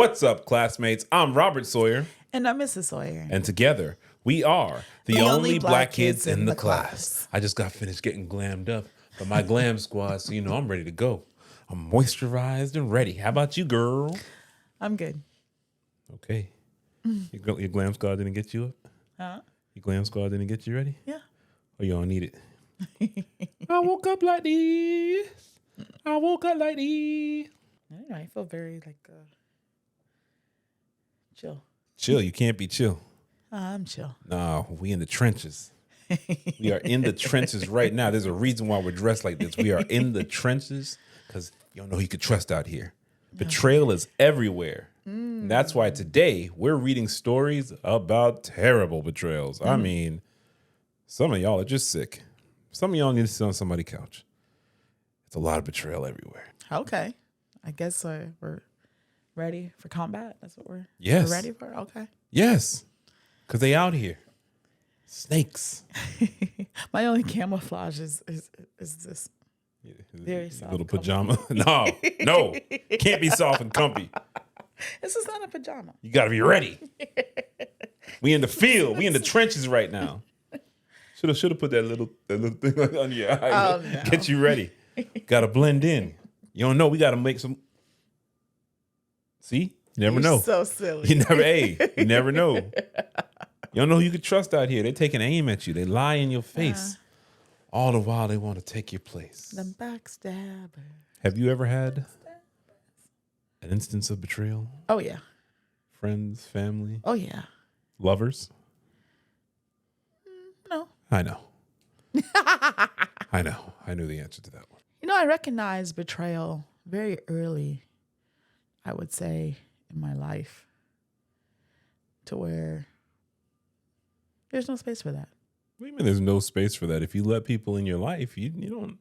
What's up, classmates? I'm Robert Sawyer. And I'm Mrs. Sawyer. And together, we are the only black kids in the class. I just got finished getting glammed up by my glam squad, so I'm ready to go. I'm moisturized and ready. How about you, girl? I'm good. Okay. Your glam squad didn't get you up? Huh? Your glam squad didn't get you ready? Yeah. Or you don't need it? I woke up like this. I woke up like this. I don't know. I feel very chill. Chill. You can't be chill. I'm chill. No, we in the trenches. We are in the trenches right now. There's a reason why we're dressed like this. We are in the trenches because you don't know who you could trust out here. Betrayal is everywhere. And that's why today we're reading stories about terrible betrayals. I mean, some of y'all are just sick. Some of y'all need to sit on somebody's couch. It's a lot of betrayal everywhere. Okay. I guess we're ready for combat. That's what we're ready for? Okay. Yes. Because they out here. Snakes. My only camouflage is this. Very soft. Little pajama. No. Can't be soft and comfy. This is not a pajama. You got to be ready. We in the field. We in the trenches right now. Should have put that little thing on your eye. No. Get you ready. Got to blend in. You don't know. We got to make some. See? You never know. So silly. You never know. You don't know who you can trust out here. They're taking aim at you. They lie in your face. All the while they want to take your place. Them backstabbers. Have you ever had an instance of betrayal? Oh, yeah. Friends, family? Oh, yeah. Lovers? No. I know. I know. I knew the answer to that one. I recognized betrayal very early, I would say, in my life, to where there's no space for that. What do you mean there's no space for that? If you let people in your life, you don't.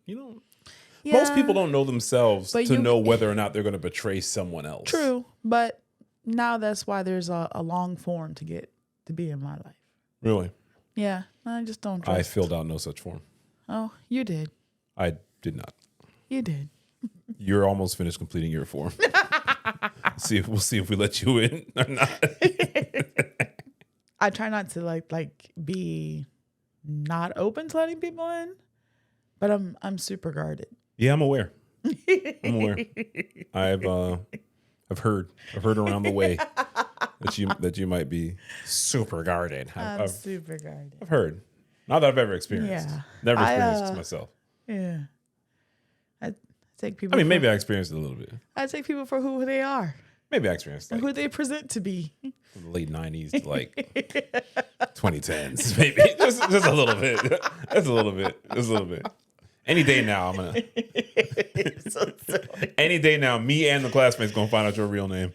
Yeah, most people don't know themselves to know whether or not they're going to betray someone else. True, but now that's why there's a long form to be in my life. Really? Yeah, I just don't trust. I filled out no such form. Oh, you did. I did not. You did. You're almost finished completing your form. We'll see if we let you in or not. I try not to like be not open to letting people in, but I'm super guarded. Yeah, I'm aware. I've heard around the way that you might be super guarded. I'm super guarded. I've heard. Not that I've ever experienced. Yeah. Never experienced it myself. Yeah. I take people. Maybe I experienced it a little bit. I take people for who they are. Maybe I experienced and who they present to be. From the late 90s to like 2010s, maybe. Just a little bit. Just a little bit. Any day now, I'm gonna. So any day now, me and the classmates gonna find out your real name.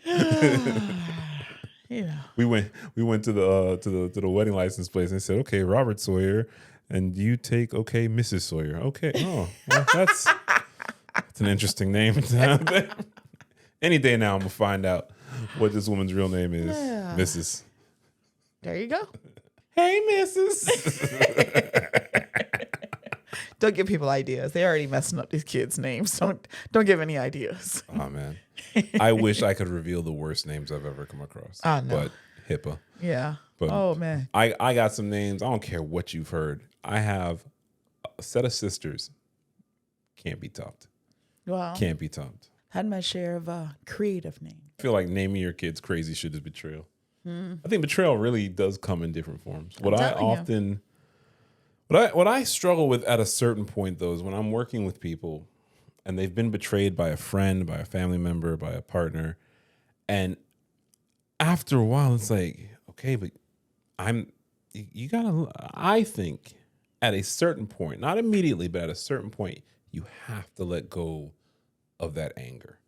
We went to the wedding license place and said, okay, Robert Sawyer, and you take Mrs. Sawyer. Okay, well, that's an interesting name. Any day now, I'm gonna find out what this woman's real name is. Yeah. Mrs. There you go. Hey, Mrs. Don't give people ideas. They're already messing up these kids' names. Don't give any ideas. Oh man, I wish I could reveal the worst names I've ever come across. Oh, no. But HIPAA. Yeah. But oh man, I got some names. I don't care what you've heard. I have a set of sisters. Can't be topped. Wow. Can't be topped. Had my share of creative names. I feel like naming your kids crazy shit is betrayal. I think betrayal really does come in different forms. What I struggle with at a certain point, though, is when I'm working with people and they've been betrayed by a friend, by a family member, by a partner. And after a while, it's like, okay, but I think at a certain point, not immediately, but at a certain point, you have to let go of that anger.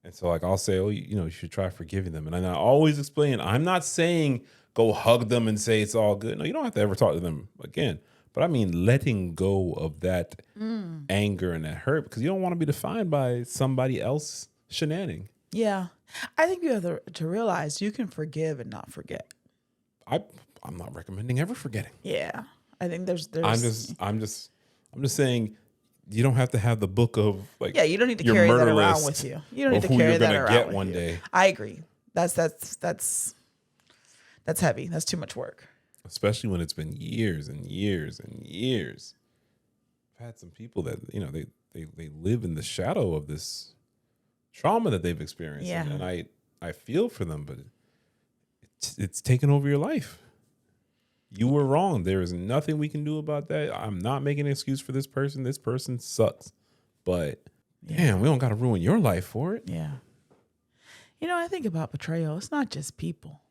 And so I'll say, you should try forgiving them. And I always explain, I'm not saying go hug them and say it's all good. No, you don't have to ever talk to them again. But I mean, letting go of that anger and that hurt, because you don't want to be defined by somebody else shenanigans. Yeah. I think you have to realize you can forgive and not forget. I'm not recommending ever forgetting. Yeah. I think there's I'm just saying you don't have to have the book of like Yeah, you don't need to your carry murder that around list with you. You don't of need to who carry you're that gonna around get with one you. day. I agree. That's heavy. That's too much work. Especially when it's been years and years and years. I've had some people that, you know, they live in the shadow of this trauma that they've experienced. Yeah. And I feel for them, but it's taken over your life. You were wrong. There is nothing we can do about that. I'm not making an excuse for this person. This person sucks. But damn, we don't got to ruin your life for it. Yeah. You know, I think about betrayal. It's not just people.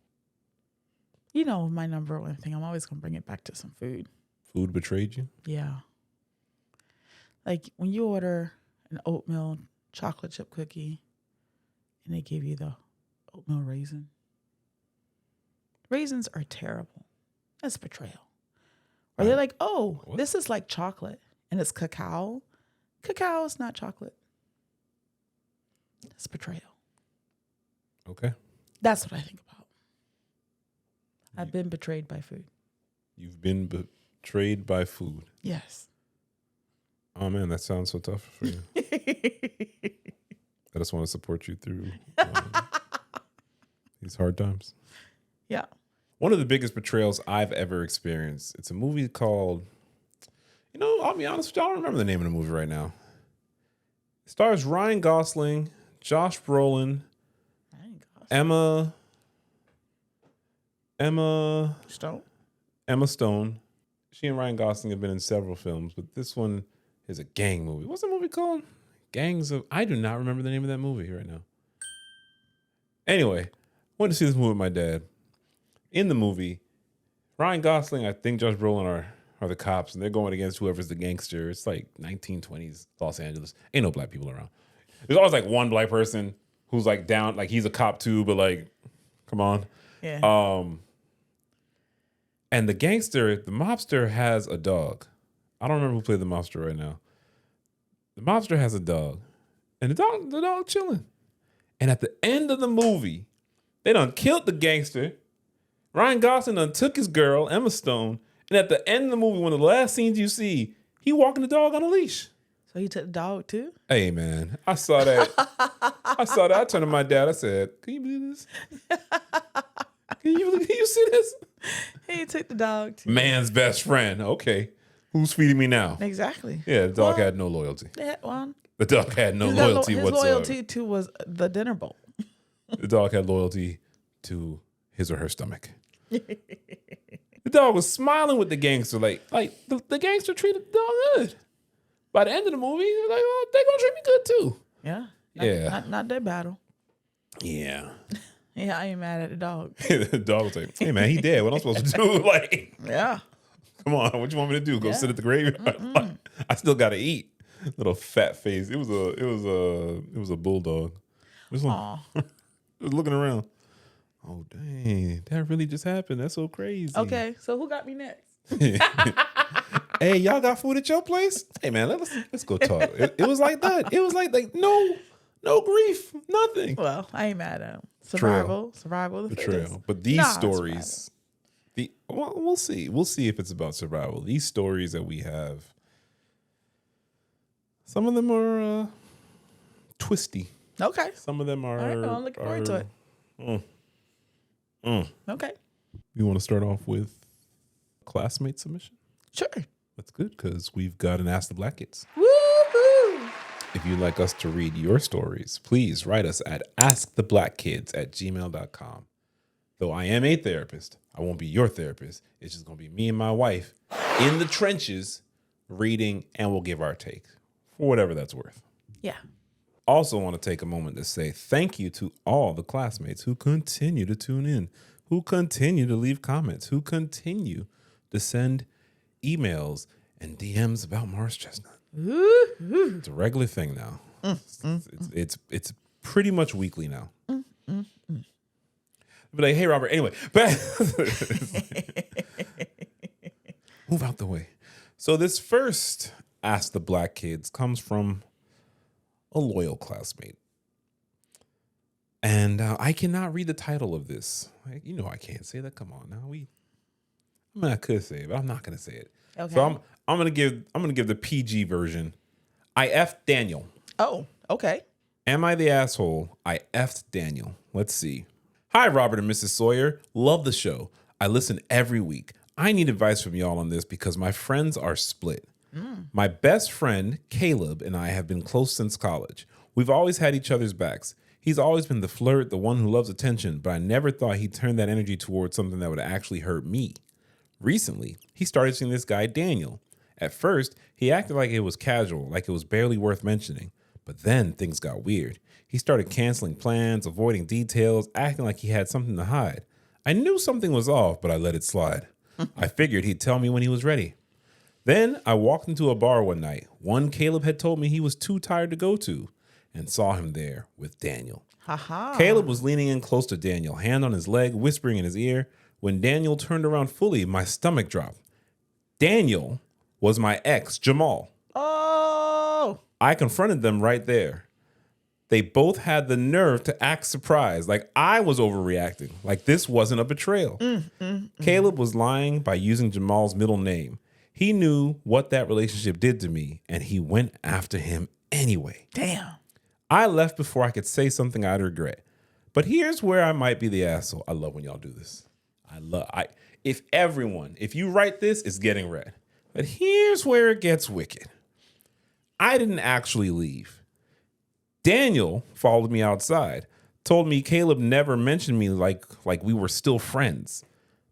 You know, my number one thing, I'm always going to bring it back to some food. Food betrayed you? Yeah. Like when you order an oatmeal chocolate chip cookie and they give you the oatmeal raisin. Raisins are terrible. That's betrayal. Or they're like, oh, What? This is like chocolate and it's cacao. Cacao is not chocolate. That's betrayal. Okay. That's what I think about. I've been betrayed by food. You've been betrayed by food. Yes. Oh, man, that sounds so tough for you. I just want to support you through these hard times. Yeah. One of the biggest betrayals I've ever experienced. It's a movie called, you know, I'll be honest with you, I don't remember the name of the movie right now. It stars Ryan Gosling, Josh Brolin, Emma Stone. She and Ryan Gosling have been in several films, but this one is a gang movie. What's the movie called? I do not remember the name of that movie right now. Anyway, went to see this movie with my dad. In the movie, Ryan Gosling, I think Josh Brolin are the cops, and they're going against whoever's the gangster. It's like 1920s Los Angeles. Ain't no black people around. There's always like one black person who's like down, like he's a cop too, but like, come on. Yeah. And the mobster has a dog. I don't remember who played the mobster right now. The mobster has a dog, and the dog chilling. And at the end of the movie, they done killed the gangster. Ryan Gosling done took his girl, Emma Stone, and at the end of the movie, one of the last scenes you see, he walking the dog on a leash. So he took the dog too? Hey, man, I saw that. I turned to my dad. I said, can you believe this? Can you see this? He took the dog too. Man's best friend. Okay. Who's feeding me now? Exactly. Yeah, the dog had no loyalty. The dog had no loyalty his whatsoever. loyalty to was the dinner bowl. The dog had loyalty to his or her stomach. The dog was smiling with the gangster. Like the gangster treated the dog good. By the end of the movie, they're like, oh, they're going to treat me good too. Yeah. Not their battle. Yeah. Yeah, I ain't mad at the dog. The dog was like, hey, man, he dead. What am I supposed to do? Like, Yeah. come on. What you want me to do? Go sit at the graveyard? Like, I still got to eat. Little fat face. It was a bulldog. It was, like, it was looking around. Oh, dang. That really just happened. That's so crazy. Okay, so who got me next? Hey, y'all got food at your place? Hey, man, let's go talk. It was like that. It was like no grief, nothing. Well, I ain't mad at him. Survival of the Betrayal. fittest. But these stories, we'll see. We'll see if it's about survival. These stories that we have, some of them are twisty. Okay. Some of them are. All right, well, I'm looking forward to it. Okay. You want to start off with classmate submission? Sure. That's good because we've got an Ask the Black Kids. Woohoo! If you'd like us to read your stories, please write us at asktheblackkids@gmail.com. Though I am a therapist, I won't be your therapist. It's just going to be me and my wife in the trenches reading, and we'll give our take for whatever that's worth. Yeah. Also want to take a moment to say thank you to all the classmates who continue to tune in, who continue to leave comments, who continue to send emails and DMs about Mars Chestnut. It's a regular thing now. It's pretty much weekly now. But like, hey, Robert. Anyway, but move out the way. So this first Ask the Black Kids comes from a loyal classmate. And I cannot read the title of this. Like, you know I can't say that. Come on now. I could say it, but I'm not gonna say it. Okay. So I'm gonna give the PG version I effed Daniel. Oh, okay. Am I the asshole? I effed Daniel. Let's see. Hi, Robert and Mrs. Sawyer. Love the show. I listen every week. I need advice from y'all on this because my friends are split. My best friend, Caleb, and I have been close since college. We've always had each other's backs. He's always been the flirt, the one who loves attention, but I never thought he'd turn that energy towards something that would actually hurt me. Recently, he started seeing this guy, Daniel. At first, he acted like it was casual, like it was barely worth mentioning. But then things got weird. He started canceling plans, avoiding details, acting like he had something to hide. I knew something was off, but I let it slide. I figured he'd tell me when he was ready. Then I walked into a bar one night, one Caleb had told me he was too tired to go to, and saw him there with Daniel. Caleb was leaning in close to Daniel, hand on his leg, whispering in his ear. When Daniel turned around fully, my stomach dropped. Daniel was my ex, Jamal. Oh. I confronted them right there. They both had the nerve to act surprised, like I was overreacting, like this wasn't a betrayal. Caleb was lying by using Jamal's middle name. He knew what that relationship did to me, and he went after him anyway. Damn. I left before I could say something I'd regret. But here's where I might be the asshole. I love when y'all do this. If you write this, it's getting read. But here's where it gets wicked. I didn't actually leave. Daniel followed me outside, told me Caleb never mentioned me like we were still friends.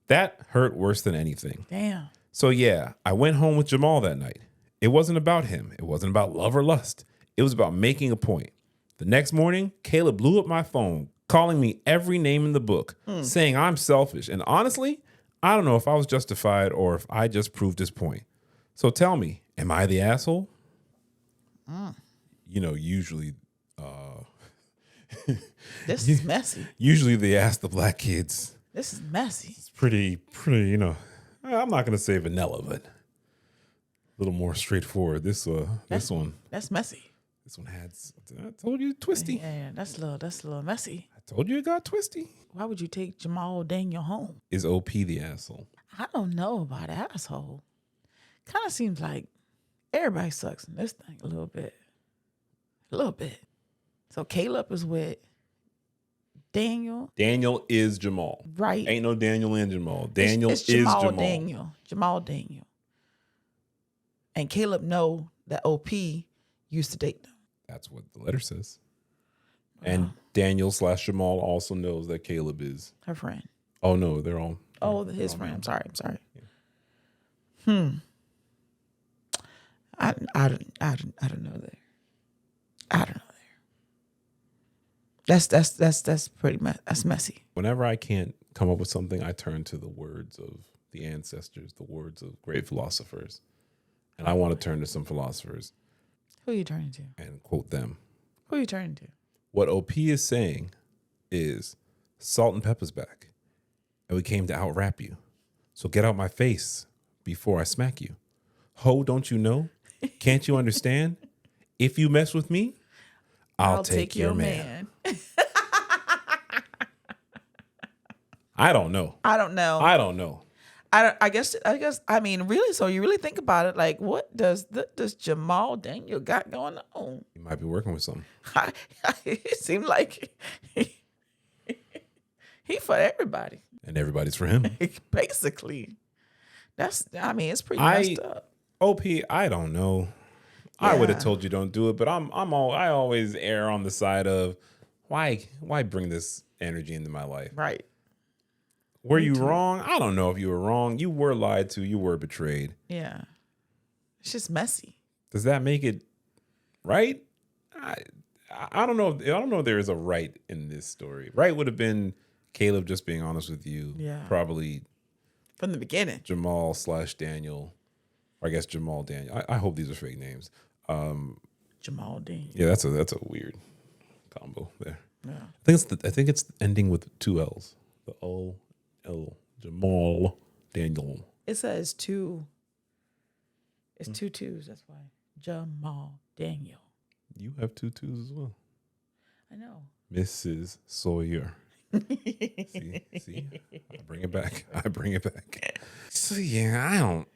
That hurt worse than anything. Damn. So yeah, I went home with Jamal that night. It wasn't about him. It wasn't about love or lust. It was about making a point. The next morning, Caleb blew up my phone, calling me every name in the book, saying I'm selfish. And honestly, I don't know if I was justified or if I just proved his point. So tell me, am I the asshole? You know, usually... This is messy. Usually they ask the black kids. This is messy. It's pretty, you know, I'm not going to say vanilla, but a little more straightforward. This one. That's messy. This one had, I told you, twisty. Yeah, that's a little messy. I told you it got twisty. Why would you take Jamal Daniel home? Is OP the asshole? I don't know about asshole. Kind of seems like everybody sucks in this thing a little bit. A little bit. So Caleb is with Daniel. Daniel is Jamal. Right. Ain't no Daniel and Jamal. Daniel it's is Jamal. Jamal. Jamal Daniel. And Caleb know that OP used to date them. That's what the letter says. And Daniel/Jamal also knows that Caleb is her friend. Oh no, they're all. His friend. I'm sorry. Yeah. I don't know there. I don't know there. That's pretty that's messy. Whenever I can't come up with something, I turn to the words of the ancestors, the words of great philosophers. And I want to turn to some philosophers. Who are you turning to? And quote them. Who are you turning to? What OP is saying is salt and pepper's back. And we came to out-rap you. So get out my face before I smack you. Ho, don't you know? Can't you understand? If you mess with me, I'll take your man. I don't know. I guess. I mean, really. So you really think about it, like, what does Jamal Daniel got going on? He might be working with something. It seemed like he for everybody, and everybody's for him. Basically, it's pretty messed up. OP, I don't know. Yeah. I would have told you don't do it, but I always err on the side of why bring this energy into my life? Right. Were you wrong? I don't know if you were wrong. You were lied to. You were betrayed. Yeah. It's just messy. Does that make it right? I don't know. I don't know if there is a right in this story. Right would have been Caleb just being honest with you. Yeah. Probably from the beginning. Jamal/Daniel. Or I guess Jamal Daniel. I hope these are fake names. Jamal Daniel. Yeah, that's a weird combo there. Yeah. I think it's ending with 2 L's. The O. L. Jamal Daniel. It says 2. It's 2 2s. That's why. Jamal Daniel. You have 2 2s as well. I know. Mrs. Sawyer. See? I bring it back. So yeah, I don't.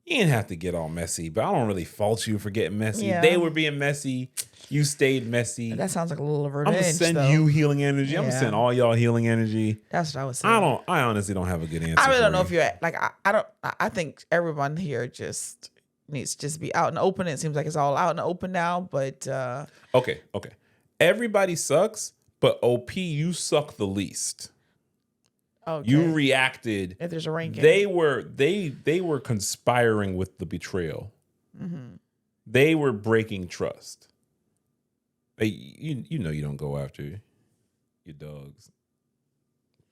You didn't have to get all messy, but I don't really fault you for getting messy. Yeah. They were being messy. You stayed messy. That sounds like a little I'm revenge. gonna send though. you healing energy. I'm Yeah. gonna send all y'all healing energy. That's what I was saying. I honestly don't have a good answer. I really for don't know you. if you're like I don't. I think everyone here just needs to just be out in the open. It seems like it's all out in the open now. But Okay. Everybody sucks, but OP, you suck the least. okay. You reacted. If there's a ranking, They were conspiring with the betrayal. Mm-hmm. They were breaking trust. You know you don't go after your dog's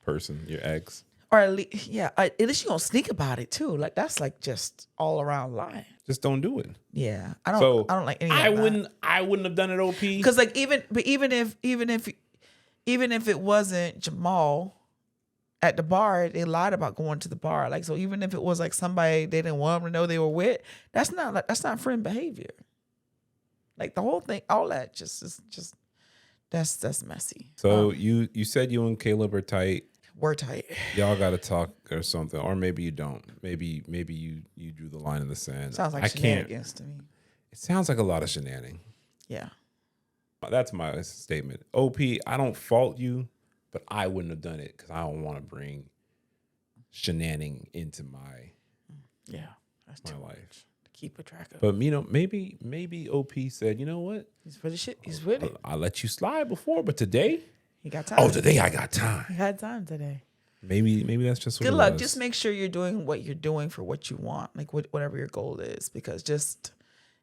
person, your ex. or at least at least you don't sneak about it too. Like that's like just all around lying. Just don't do it. Yeah, I don't. So I don't like any. I of that. wouldn't have done it. OP. Because like even if it wasn't Jamal at the bar, they lied about going to the bar. Like so, even if it was like somebody they didn't want them to know they were with, that's not friend behavior. Like the whole thing, all that just that's messy. So you said you and Caleb are tight. We're tight. Y'all got to talk or something, or maybe you don't. Maybe you drew the line in the sand. Sounds like I shenanigans to me. It sounds like a lot of shenanigans. Yeah. That's my statement. OP, I don't fault you, but I wouldn't have done it because I don't want to bring shenanigans into my That's my too life. much to keep a track of. But maybe OP said, you know what? He's for the shit. He's with it. I let you slide before, but today, He got time. today I got time. He had time today. Maybe that's just what Good it luck. was. Just make sure you're doing what you're doing for what you want, like whatever your goal is, because just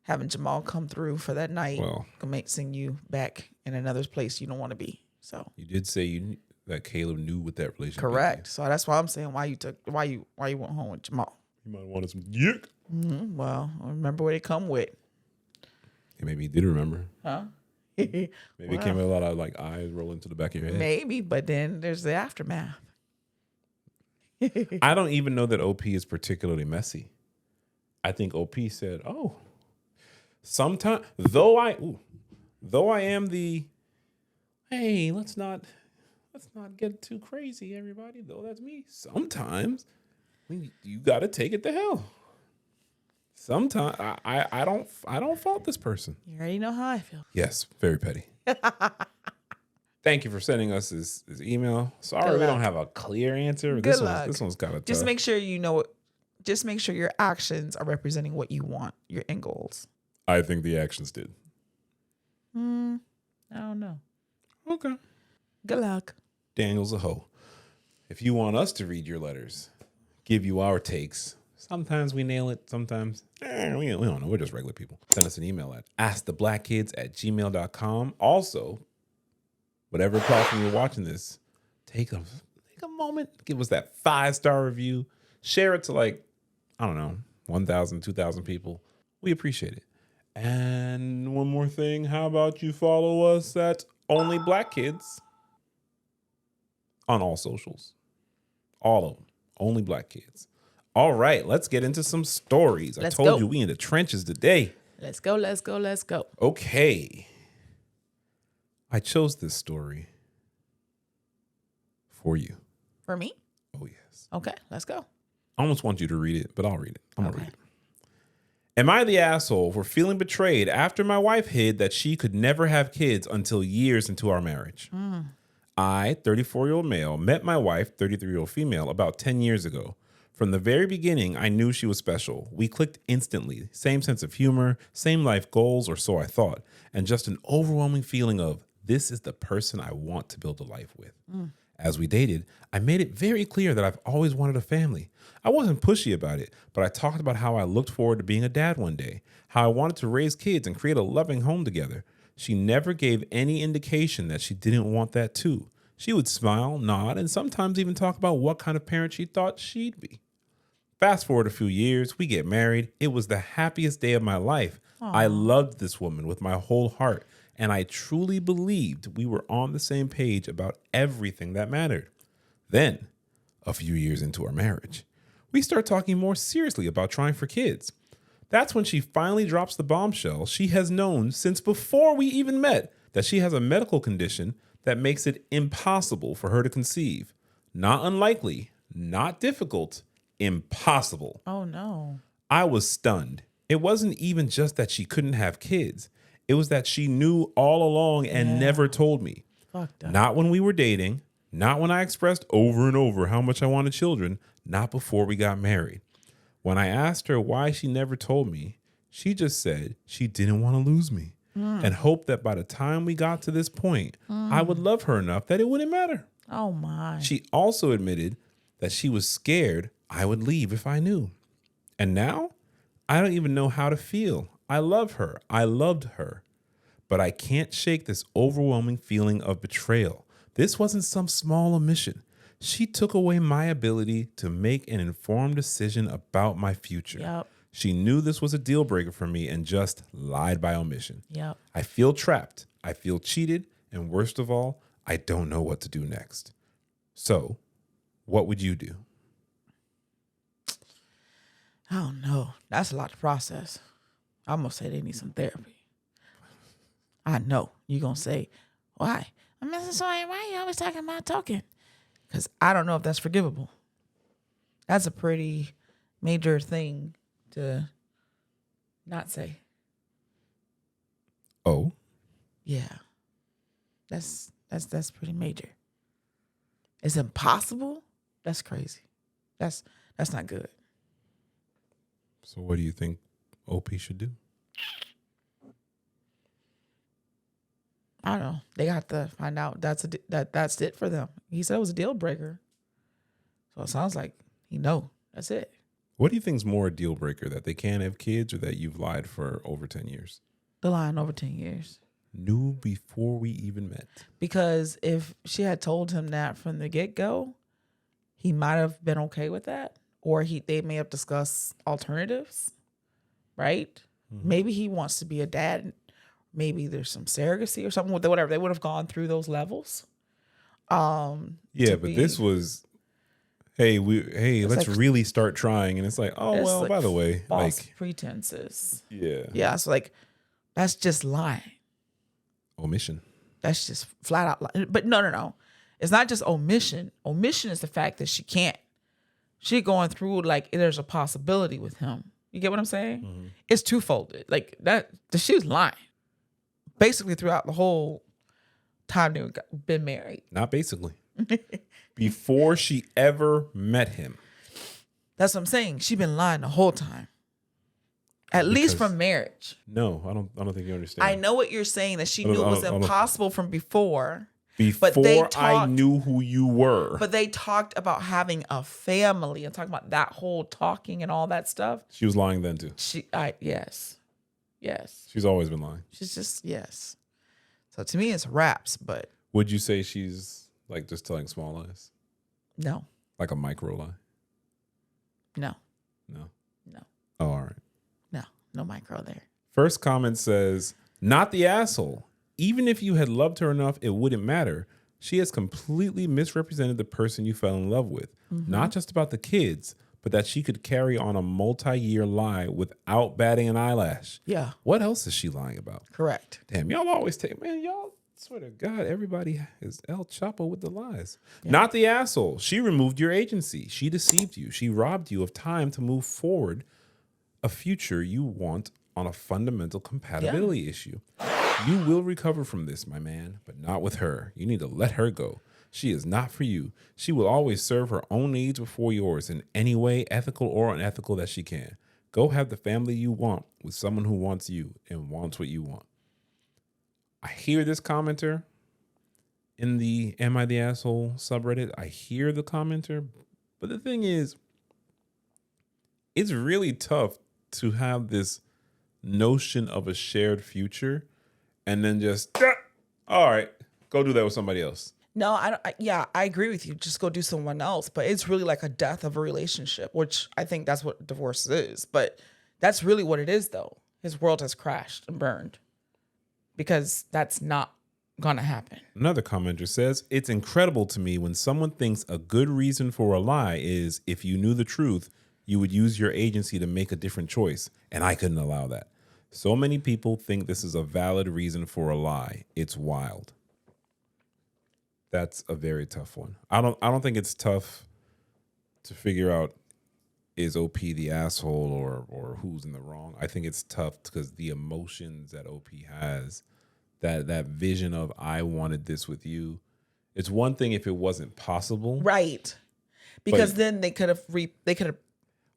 having Jamal come through for that night can send you back in another place you don't want to be. So You did say that Caleb knew what that relationship. correct. So that's why I'm saying why you went home with Jamal. You might have wanted some yick. Mm-hmm. Well, remember what they come with, Maybe he did remember. huh? Maybe it came with a lot of like eyes rolling to the back of your head. Maybe, but then there's the aftermath. I don't even know that OP is particularly messy. I think OP said, "Oh, sometimes though I am the hey, let's not get too crazy, everybody. Though that's me. Sometimes you got to take it to hell. Sometimes I don't fault this person. You already know how I feel. Yes, very petty." Thank you for sending us this email. Sorry, we don't have a clear answer. Good This luck. one's kind of tough. Just make sure you know. Just make sure your actions are representing what you want, your end goals. I think the actions did. I don't know. Okay. Good luck. Daniel's a hoe. If you want us to read your letters, give you our takes, sometimes we nail it, sometimes we don't know. We're just regular people. Send us an email at asktheblackkids@gmail.com. Also, whatever platform you're watching this, take a moment, give us that 5-star review, share it to 1,000, 2,000 people. We appreciate it. And one more thing, how about you follow us at Only Black Kids on all socials. All of them. Only Black Kids. All right, let's get into some stories. Let's I told go. you we in the trenches today. Let's go. Let's go. Let's go. Okay. I chose this story for you. For me? Oh, yes. Okay, let's go. I almost want you to read it, but I'll read it. I'm going to read it. Am I the asshole for feeling betrayed after my wife hid that she could never have kids until years into our marriage? I, 34-year-old male, met my wife, 33-year-old female, about 10 years ago. From the very beginning, I knew she was special. We clicked instantly. Same sense of humor, same life goals, or so I thought, and just an overwhelming feeling of, this is the person I want to build a life with. As we dated, I made it very clear that I've always wanted a family. I wasn't pushy about it, but I talked about how I looked forward to being a dad one day, how I wanted to raise kids and create a loving home together. She never gave any indication that she didn't want that too. She would smile, nod, and sometimes even talk about what kind of parent she thought she'd be. Fast forward a few years, we get married. It was the happiest day of my life. I loved this woman with my whole heart, and I truly believed we were on the same page about everything that mattered. Then, a few years into our marriage, we start talking more seriously about trying for kids. That's when she finally drops the bombshell she has known since before we even met, that she has a medical condition that makes it impossible for her to conceive. Not unlikely, not difficult, impossible. Oh, no. I was stunned. It wasn't even just that she couldn't have kids. It was that she knew all along and never told me. Fucked up. Not when we were dating, not when I expressed over and over how much I wanted children, not before we got married. When I asked her why she never told me, she just said she didn't want to lose me and hoped that by the time we got to this point, I would love her enough that it wouldn't matter. Oh, my. She also admitted that she was scared I would leave if I knew. And now I don't even know how to feel. I love her. I loved her. But I can't shake this overwhelming feeling of betrayal. This wasn't some small omission. She took away my ability to make an informed decision about my future. Yep. She knew this was a deal breaker for me and just lied by omission. Yep. I feel trapped. I feel cheated. And worst of all, I don't know what to do next. So, what would you do? I don't know. That's a lot to process. I'm going to say they need some therapy. I know. You're going to say, why? I'm missing somebody. Why are you always talking about talking? Because I don't know if that's forgivable. That's a pretty major thing to not say. Oh? Yeah. That's pretty major. It's impossible? That's crazy. That's not good. So what do you think OP should do? I don't know. They got to find out that's it for them. He said it was a deal breaker. So it sounds like he know. That's it. What do you think is more a deal breaker, that they can't have kids or that you've lied for over 10 years? The line over 10 years. Knew before we even met. Because if she had told him that from the get-go, he might have been okay with that. Or they may have discussed alternatives, right? Mm-hmm. Maybe he wants to be a dad. Maybe there's some surrogacy or something. Whatever. They would have gone through those levels. This was, let's like, really start trying. And it's like, like by the way. False pretenses. Yeah. Yeah, so that's just lying. Omission. That's just flat out lying. But no. It's not just omission. Omission is the fact that she can't. She going through there's a possibility with him. You get what I'm saying? Mm-hmm. It's twofold. Like that, she was lying. Basically throughout the whole time they've been married. Not basically. Before she ever met him. That's what I'm saying. She's been lying the whole time. At least from marriage. No, I don't think you understand. I know what you're saying, that she knew it was impossible from before. Before I knew who you were. But they talked about having a family and talking about that whole talking and all that stuff. She was lying then too. Yes. She's always been lying. She's just, yes. So to me, it's raps, but. Would you say she's just telling small lies? No. Like a micro lie? No. No. Oh, all right. No micro there. First comment says, not the asshole. Even if you had loved her enough, it wouldn't matter. She has completely misrepresented the person you fell in love with. Mm-hmm. Not just about the kids, but that she could carry on a multi-year lie without batting an eyelash. Yeah. What else is she lying about? Correct. Damn, y'all always y'all swear to God, everybody is El Chapo with the lies. Yeah. Not the asshole. She removed your agency. She deceived you. She robbed you of time to move forward a future you want on a fundamental compatibility issue. You will recover from this, my man, but not with her. You need to let her go. She is not for you. She will always serve her own needs before yours in any way, ethical or unethical, that she can. Go have the family you want with someone who wants you and wants what you want. I hear this commenter in the Am I the Asshole subreddit. I hear the commenter, but the thing is, it's really tough to have this notion of a shared future and then just, all right, go do that with somebody else. No, I agree with you. Just go do someone else. But it's really like a death of a relationship, which I think that's what divorce is. But that's really what it is, though. His world has crashed and burned because that's not going to happen. Another commenter says, it's incredible to me when someone thinks a good reason for a lie is if you knew the truth, you would use your agency to make a different choice. And I couldn't allow that. So many people think this is a valid reason for a lie. It's wild. That's a very tough one. I don't think it's tough to figure out is OP the asshole or who's in the wrong. I think it's tough because the emotions that OP has, that vision of I wanted this with you. It's one thing if it wasn't possible, Right. Because then they could have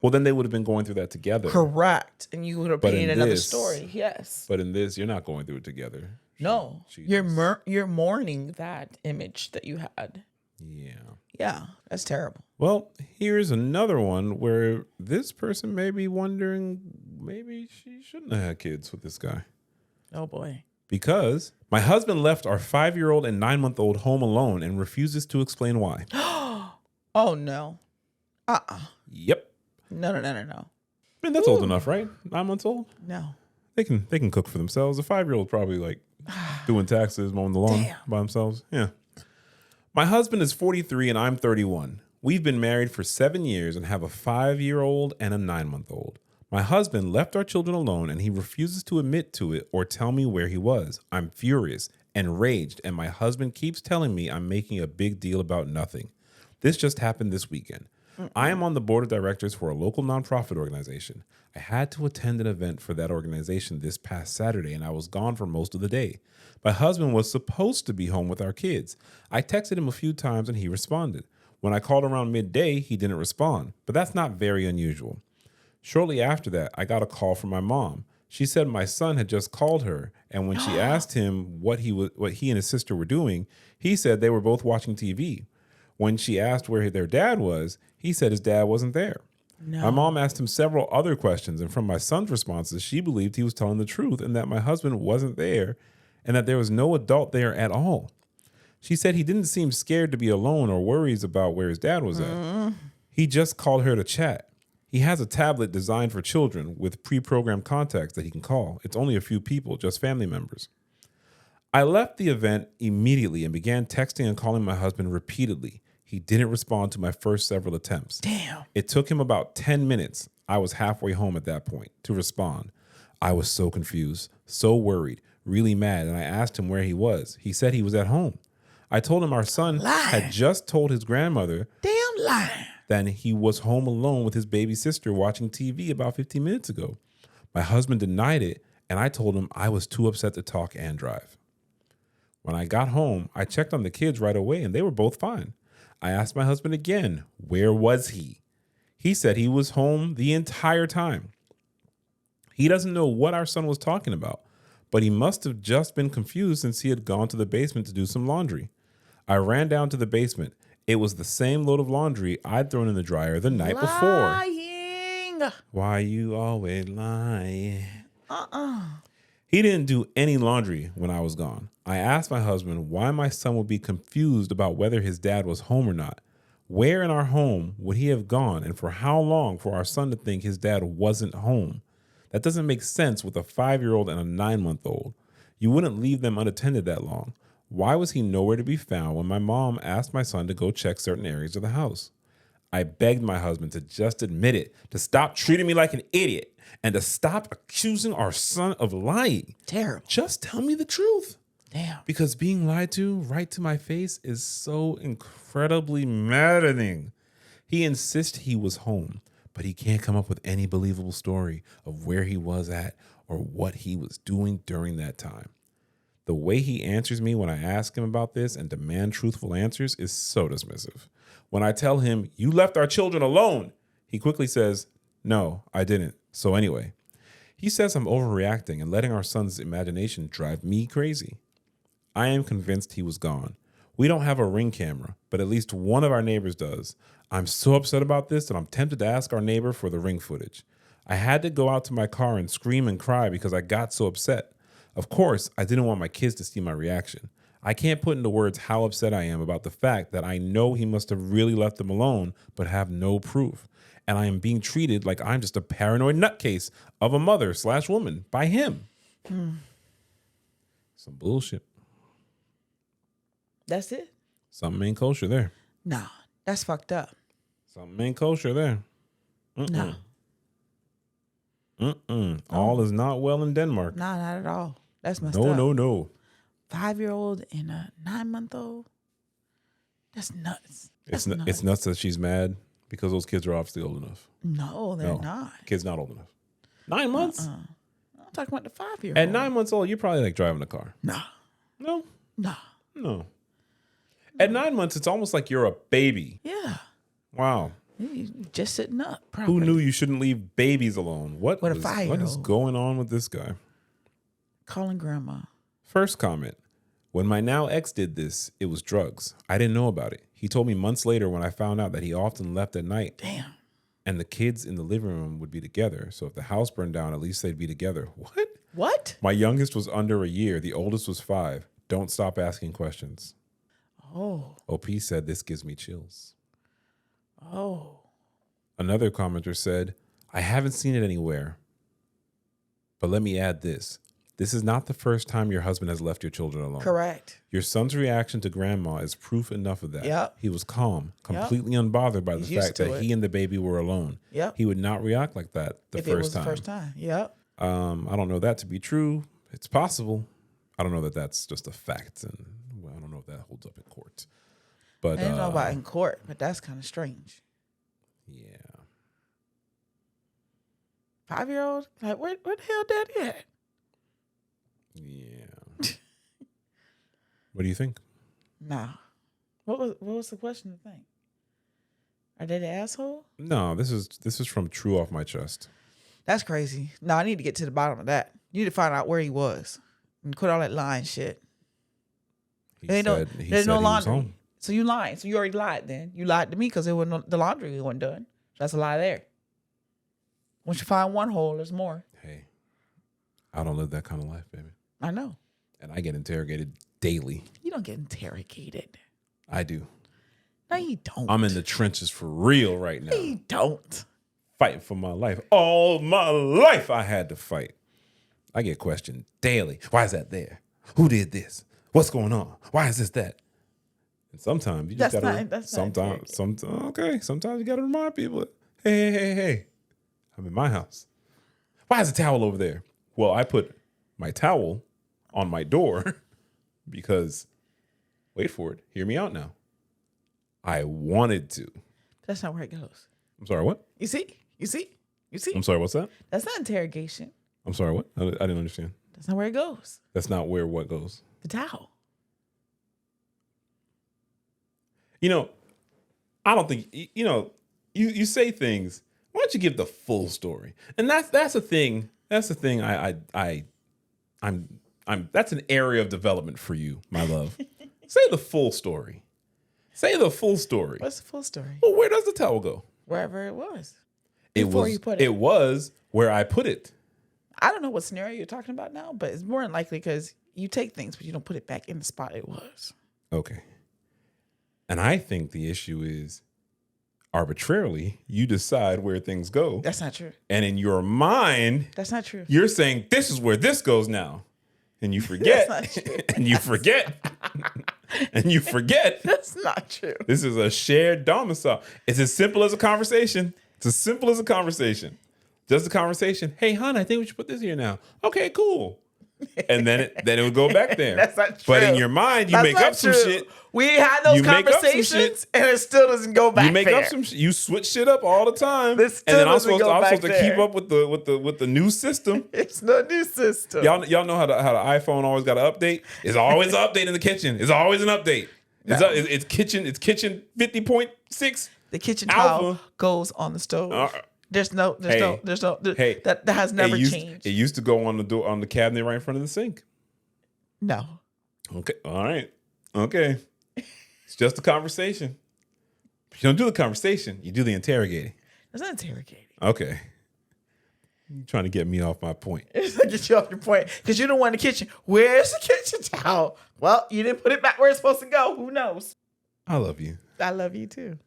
well, then they would have been going through that together. correct, and you would have But in painted another this- story. Yes. But in this, you're not going through it together. No, She you're just- you're mourning that image that you had. Yeah. Yeah, that's terrible. Well, here's another one where this person may be wondering maybe she shouldn't have had kids with this guy. Oh boy. Because my husband left our 5-year-old and 9-month-old home alone and refuses to explain why. Oh no. Yep. No. I mean, that's old enough, right? 9 months old. No. They can cook for themselves. A 5-year-old probably like doing taxes, mowing the lawn Damn. by themselves. Yeah. My husband is 43 and I'm 31. We've been married for 7 years and have a 5-year-old and a 9-month-old. My husband left our children alone and he refuses to admit to it or tell me where he was. I'm furious, enraged, and my husband keeps telling me I'm making a big deal about nothing. This just happened this weekend. I am on the board of directors for a local nonprofit organization. I had to attend an event for that organization this past Saturday, and I was gone for most of the day. My husband was supposed to be home with our kids. I texted him a few times, and he responded. When I called around midday, he didn't respond, but that's not very unusual. Shortly after that, I got a call from my mom. She said my son had just called her, and when she asked him what he and his sister were doing, he said they were both watching TV. When she asked where their dad was, he said his dad wasn't there. No. My mom asked him several other questions, and from my son's responses, she believed he was telling the truth and that my husband wasn't there and that there was no adult there at all. She said he didn't seem scared to be alone or worries about where his dad was at. He just called her to chat. He has a tablet designed for children with pre-programmed contacts that he can call. It's only a few people, just family members. I left the event immediately and began texting and calling my husband repeatedly. He didn't respond to my first several attempts. Damn. It took him about 10 minutes. I was halfway home at that point to respond. I was so confused, so worried, really mad, and I asked him where he was. He said he was at home. I told him our son had just told his grandmother Damn lie. that he was home alone with his baby sister watching TV about 15 minutes ago. My husband denied it, and I told him I was too upset to talk and drive. When I got home, I checked on the kids right away, and they were both fine. I asked my husband again, where was he? He said he was home the entire time. He doesn't know what our son was talking about, but he must have just been confused since he had gone to the basement to do some laundry. I ran down to the basement. It was the same load of laundry I'd thrown in the dryer the night before. Lying. Why you always lie? He didn't do any laundry when I was gone. I asked my husband why my son would be confused about whether his dad was home or not. Where in our home would he have gone, and for how long for our son to think his dad wasn't home? That doesn't make sense with a 5-year-old and a 9-month-old. You wouldn't leave them unattended that long. Why was he nowhere to be found when my mom asked my son to go check certain areas of the house? I begged my husband to just admit it, to stop treating me like an idiot, and to stop accusing our son of lying. Terrible. Just tell me the truth. Damn. Because being lied to right to my face is so incredibly maddening. He insists he was home, but he can't come up with any believable story of where he was at or what he was doing during that time. The way he answers me when I ask him about this and demand truthful answers is so dismissive. When I tell him, you left our children alone, he quickly says, no, I didn't. So anyway, he says I'm overreacting and letting our son's imagination drive me crazy. I am convinced he was gone. We don't have a Ring camera, but at least one of our neighbors does. I'm so upset about this that I'm tempted to ask our neighbor for the Ring footage. I had to go out to my car and scream and cry because I got so upset. Of course, I didn't want my kids to see my reaction. I can't put into words how upset I am about the fact that I know he must have really left them alone, but have no proof. And I am being treated like I'm just a paranoid nutcase of a mother/woman by him. Some bullshit. That's it? Something ain't kosher there. Nah, that's fucked up. Something ain't kosher there. No. All is not well in Denmark. Nah, not at all. That's messed No, up. no. 5-year-old and a 9-month-old. That's nuts. That's nuts. It's nuts that she's mad Because those kids are obviously old enough. No, they're No, not. Kids not old enough. 9 months? I'm talking about the 5-year-old. At 9 months old, you're probably like driving a car. Nah. No, Nah. no. At 9 months, it's almost like you're a baby. Yeah. Wow. You just sitting up. Who Probably. knew you shouldn't leave babies alone? What With a is 5-year-old. going on with this guy? Calling grandma. First comment. When my now ex did this, it was drugs. I didn't know about it. He told me months later when I found out that he often left at night. Damn. And the kids in the living room would be together. So if the house burned down, at least they'd be together. What? What? My youngest was under a year. The oldest was 5. Don't stop asking questions. Oh. OP said, this gives me chills. Oh. Another commenter said, I haven't seen it anywhere. But let me add this. This is not the first time your husband has left your children alone. Correct. Your son's reaction to grandma is proof enough of that. Yep. He was calm, completely unbothered by the He's fact used to that it. he and the baby were alone. Yep. He would not react like that the If first it was time. the first time. Yep. I don't know that to be true. It's possible. I don't know that that's just a fact, and well, I don't know if that holds up in court. But I don't know about in court, but that's kind of strange. yeah. 5-year-old? Like, where the hell daddy at? Yeah. What do you think? Nah. What was the question to think? Are they the asshole? No, this is from True Off My Chest. That's crazy. No, I need to get to the bottom of that. You need to find out where he was and quit all that lying shit. He There's no he was laundry. home. So you lying. So you already lied then. You lied to me because the laundry wasn't done. That's a lie there. Once you find one hole, there's more. Hey, I don't live that kind of life, baby. I know. And I get interrogated daily. You don't get interrogated. I do. No, you don't. I'm in the trenches for real right now. No, you don't. Fighting for my life. All my life I had to fight. I get questioned daily. Why is that there? Who did this? What's going on? Why is this that? And sometimes you just gotta sometimes you gotta remind people, hey. I'm in my house. Why is the towel over there? Well, I put my towel on my door because, wait for it, hear me out now. I wanted to. That's not where it goes. I'm sorry, what? You see? I'm sorry, what's that? That's not interrogation. I'm sorry, what? I didn't understand. That's not where it goes. That's not where what goes. The towel. You know, I don't think, you say things. Why don't you give the full story? And that's the thing. That's the thing. I'm that's an area of development for you, my love. Say the full story. Say the full story. What's the full story? Well, where does the towel go? Wherever it was. You put it. It was where I put it. I don't know what scenario you're talking about now, but it's more than likely because you take things, but you don't put it back in the spot it was. Okay. And I think the issue is arbitrarily, you decide where things go. That's not true. And in your mind, that's not true. You're saying this is where this goes now. And you forget. That's not true. And you forget. And you forget. That's not true. This is a shared domicile. It's as simple as a conversation. It's as simple as a conversation. Just a conversation. Hey, hon, I think we should put this here now. Okay, cool. And then it would go back there. That's not true. But in your mind, you make up some shit. We had those conversations, and it still doesn't go back. You make up some shit. You switch shit up all the time. And then I'm supposed to keep up with the new system. It's the new system. Y'all know how the iPhone always got an update. It's always an update in the kitchen. It's always an update. No. It's kitchen 50.6. The kitchen towel goes on the stove. There's no, that has never changed. It used to go on the door, on the cabinet right in front of the sink. No. Okay. All right. Okay. It's just a conversation. You don't do the conversation. You do the interrogating. It's not interrogating. Okay. You're trying to get me off my point. It's to get you off your point because you don't want the kitchen. Where's the kitchen towel? Well, you didn't put it back where it's supposed to go. Who knows? I love you. I love you too.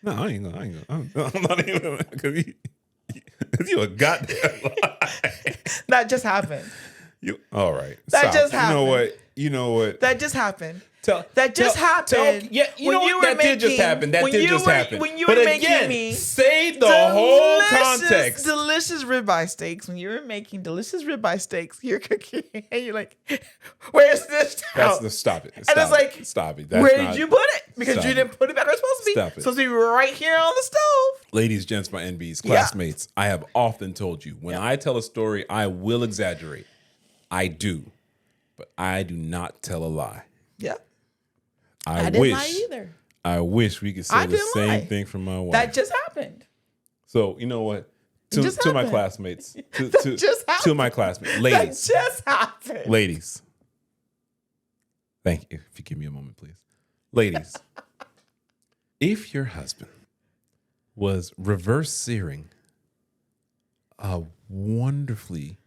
No, I ain't gonna. I'm not even because you a goddamn lie. That just happened. You all right? That Stop. just happened. You know what? That just happened. That just happened. Yeah, you know what? That did just happen. That did just happen. When you but were again, making me say the whole context. Delicious ribeye steaks. When you were making delicious ribeye steaks, you're cooking and you're like, "Where's this towel?" Stop it. And it's like, stop it. Where did you put it? Because you didn't put it back where it's supposed to be. Stop it. It's supposed to be right here on the stove. Ladies, gents, my NBs, classmates, I have often told you, when I tell a story, I will exaggerate. I do. But I do not tell a lie. Yeah. I didn't lie either. I wish we could say the same thing from my wife. That just happened. So, you know what? To my classmates. To my classmates. Ladies. That just happened. Ladies. Thank you. If you give me a moment, please. Ladies. If your husband was reverse searing a wonderfully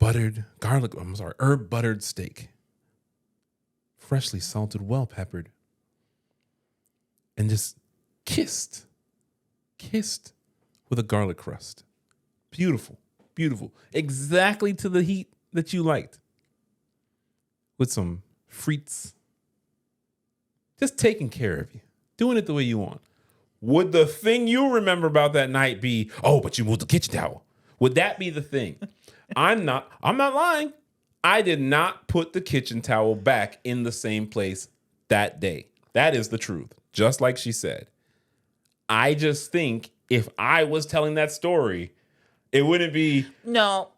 herb buttered steak, freshly salted, well peppered, and just kissed with a garlic crust. Beautiful, beautiful. Exactly to the heat that you liked. With some frites. Just taking care of you. Doing it the way you want. Would the thing you remember about that night be, oh, but you moved the kitchen towel? Would that be the thing? I'm not lying. I did not put the kitchen towel back in the same place that day. That is the truth. Just like she said. I just think if I was telling that story, it wouldn't be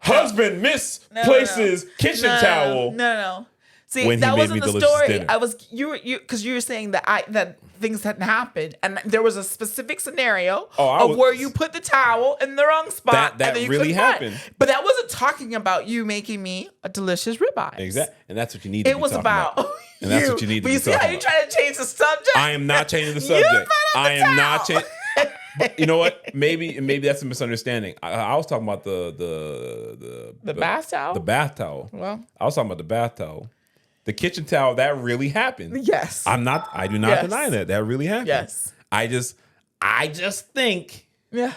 husband misplaces kitchen towel. No. See, when that he made wasn't me the delicious story. dinner. You were saying that things hadn't happened, and there was a specific scenario of where you put the towel in the wrong spot. That and then you really couldn't find happened. it. But that wasn't talking about you making me a delicious ribeye. Exactly, and that's what you need. It was about. And that's what you need to be talking about. But you see how you try to change the subject? I am not changing the subject. I am not changing. But you know what? Maybe that's a misunderstanding. I was talking about the bath towel. The bath towel. Well, I was talking about the bath towel. The kitchen towel, that really happened. Yes. I do not deny that. That really happened. Yes. I just think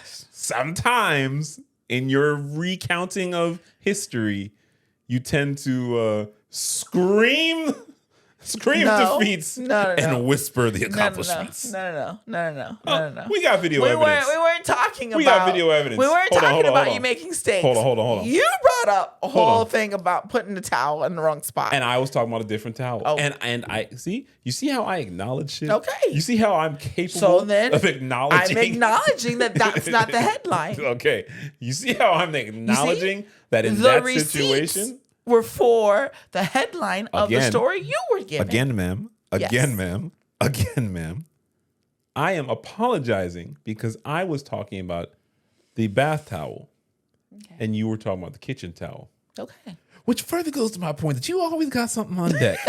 sometimes in your recounting of history, you tend to scream defeats and whisper the accomplishments. No. We got video evidence. We weren't talking about. We got video evidence. We weren't talking about you making steaks. Hold on. You brought up a whole thing about putting the towel in the wrong spot. And I was talking about a different towel. Oh. And I see. You see how I acknowledge shit? Okay. You see how I'm capable of acknowledging? I'm acknowledging that's not the headline. Okay. You see how I'm acknowledging that in that situation were for the headline of the story you were giving. Again, ma'am. I am apologizing because I was talking about the bath towel and you were talking about the kitchen towel. Okay. Which further goes to my point that you always got something on deck.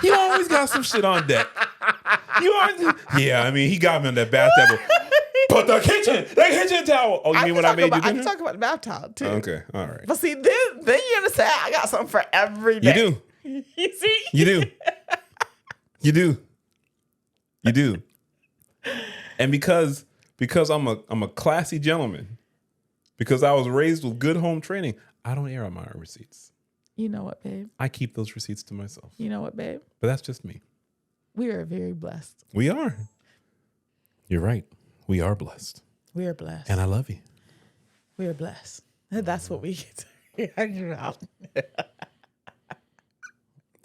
You always got some shit on deck. He got me on that bath towel. But the kitchen towel. Oh, you mean when I made you dinner? I can talk about the bath towel too. Okay, all right. But see, then you're gonna say I got something for every day. You do. You see? You do. And because I'm a classy gentleman, because I was raised with good home training, I don't air out my receipts. You know what, babe? I keep those receipts to myself. You know what, babe? But that's just me. We are very blessed. We are. You're right. We are blessed. We are blessed. And I love you. We are blessed. That's what we get to hear out.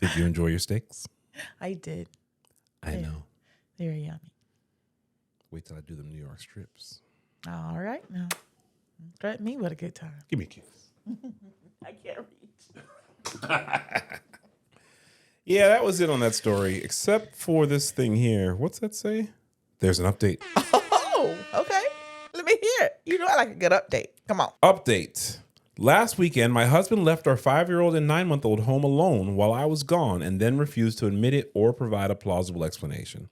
Did you enjoy your steaks? I did. I know. They were yummy. Wait till I do them New York strips. All right. Now, threaten me with a good time. Give me a kiss. I can't reach. Yeah, that was it on that story, except for this thing here. What's that say? There's an update. Oh, okay. Let me hear it. You know I like a good update. Come on. Update. Last weekend, my husband left our 5-year-old and 9-month-old home alone while I was gone and then refused to admit it or provide a plausible explanation.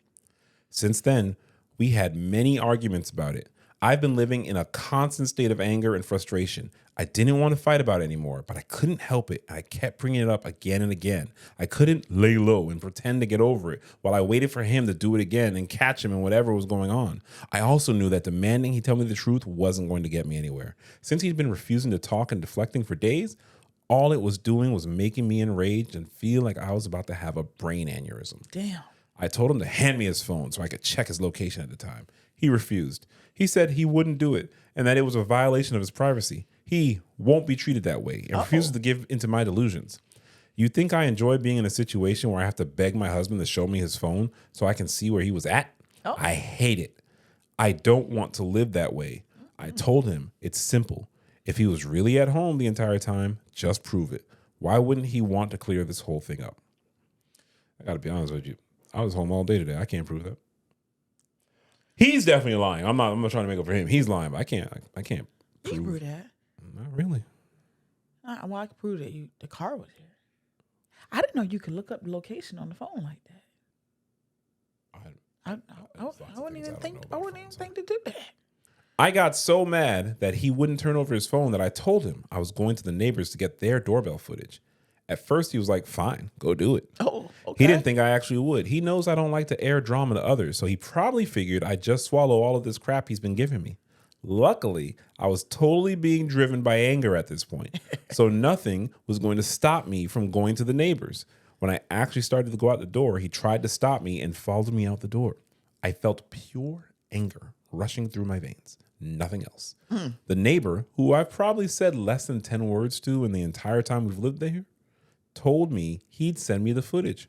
Since then, we had many arguments about it. I've been living in a constant state of anger and frustration. I didn't want to fight about it anymore, but I couldn't help it. I kept bringing it up again and again. I couldn't lay low and pretend to get over it while I waited for him to do it again and catch him in whatever was going on. I also knew that demanding he tell me the truth wasn't going to get me anywhere. Since he'd been refusing to talk and deflecting for days, all it was doing was making me enraged and feel like I was about to have a brain aneurysm. Damn. I told him to hand me his phone so I could check his location at the time. He refused. He said he wouldn't do it and that it was a violation of his privacy. He won't be treated that way and refuses to give into my delusions. You think I enjoy being in a situation where I have to beg my husband to show me his phone so I can see where he was at? Oh. I hate it. I don't want to live that way. I told him it's simple. If he was really at home the entire time, just prove it. Why wouldn't he want to clear this whole thing up? I got to be honest with you. I was home all day today. I can't prove that. He's definitely lying. I'm not trying to make up for him. He's lying, but I can't You prove can prove that. Not really. Well, I can prove that the car was here. I didn't know you could look up the location on the phone like that. I wouldn't even think to do that. I got so mad that he wouldn't turn over his phone that I told him I was going to the neighbors to get their doorbell footage. At first, he was like, fine, go do it. Oh, okay. He didn't think I actually would. He knows I don't like to air drama to others, so he probably figured I'd just swallow all of this crap he's been giving me. Luckily, I was totally being driven by anger at this point, so nothing was going to stop me from going to the neighbors. When I actually started to go out the door, he tried to stop me and followed me out the door. I felt pure anger rushing through my veins. Nothing else. The neighbor, who I've probably said less than 10 words to in the entire time we've lived there, told me he'd send me the footage.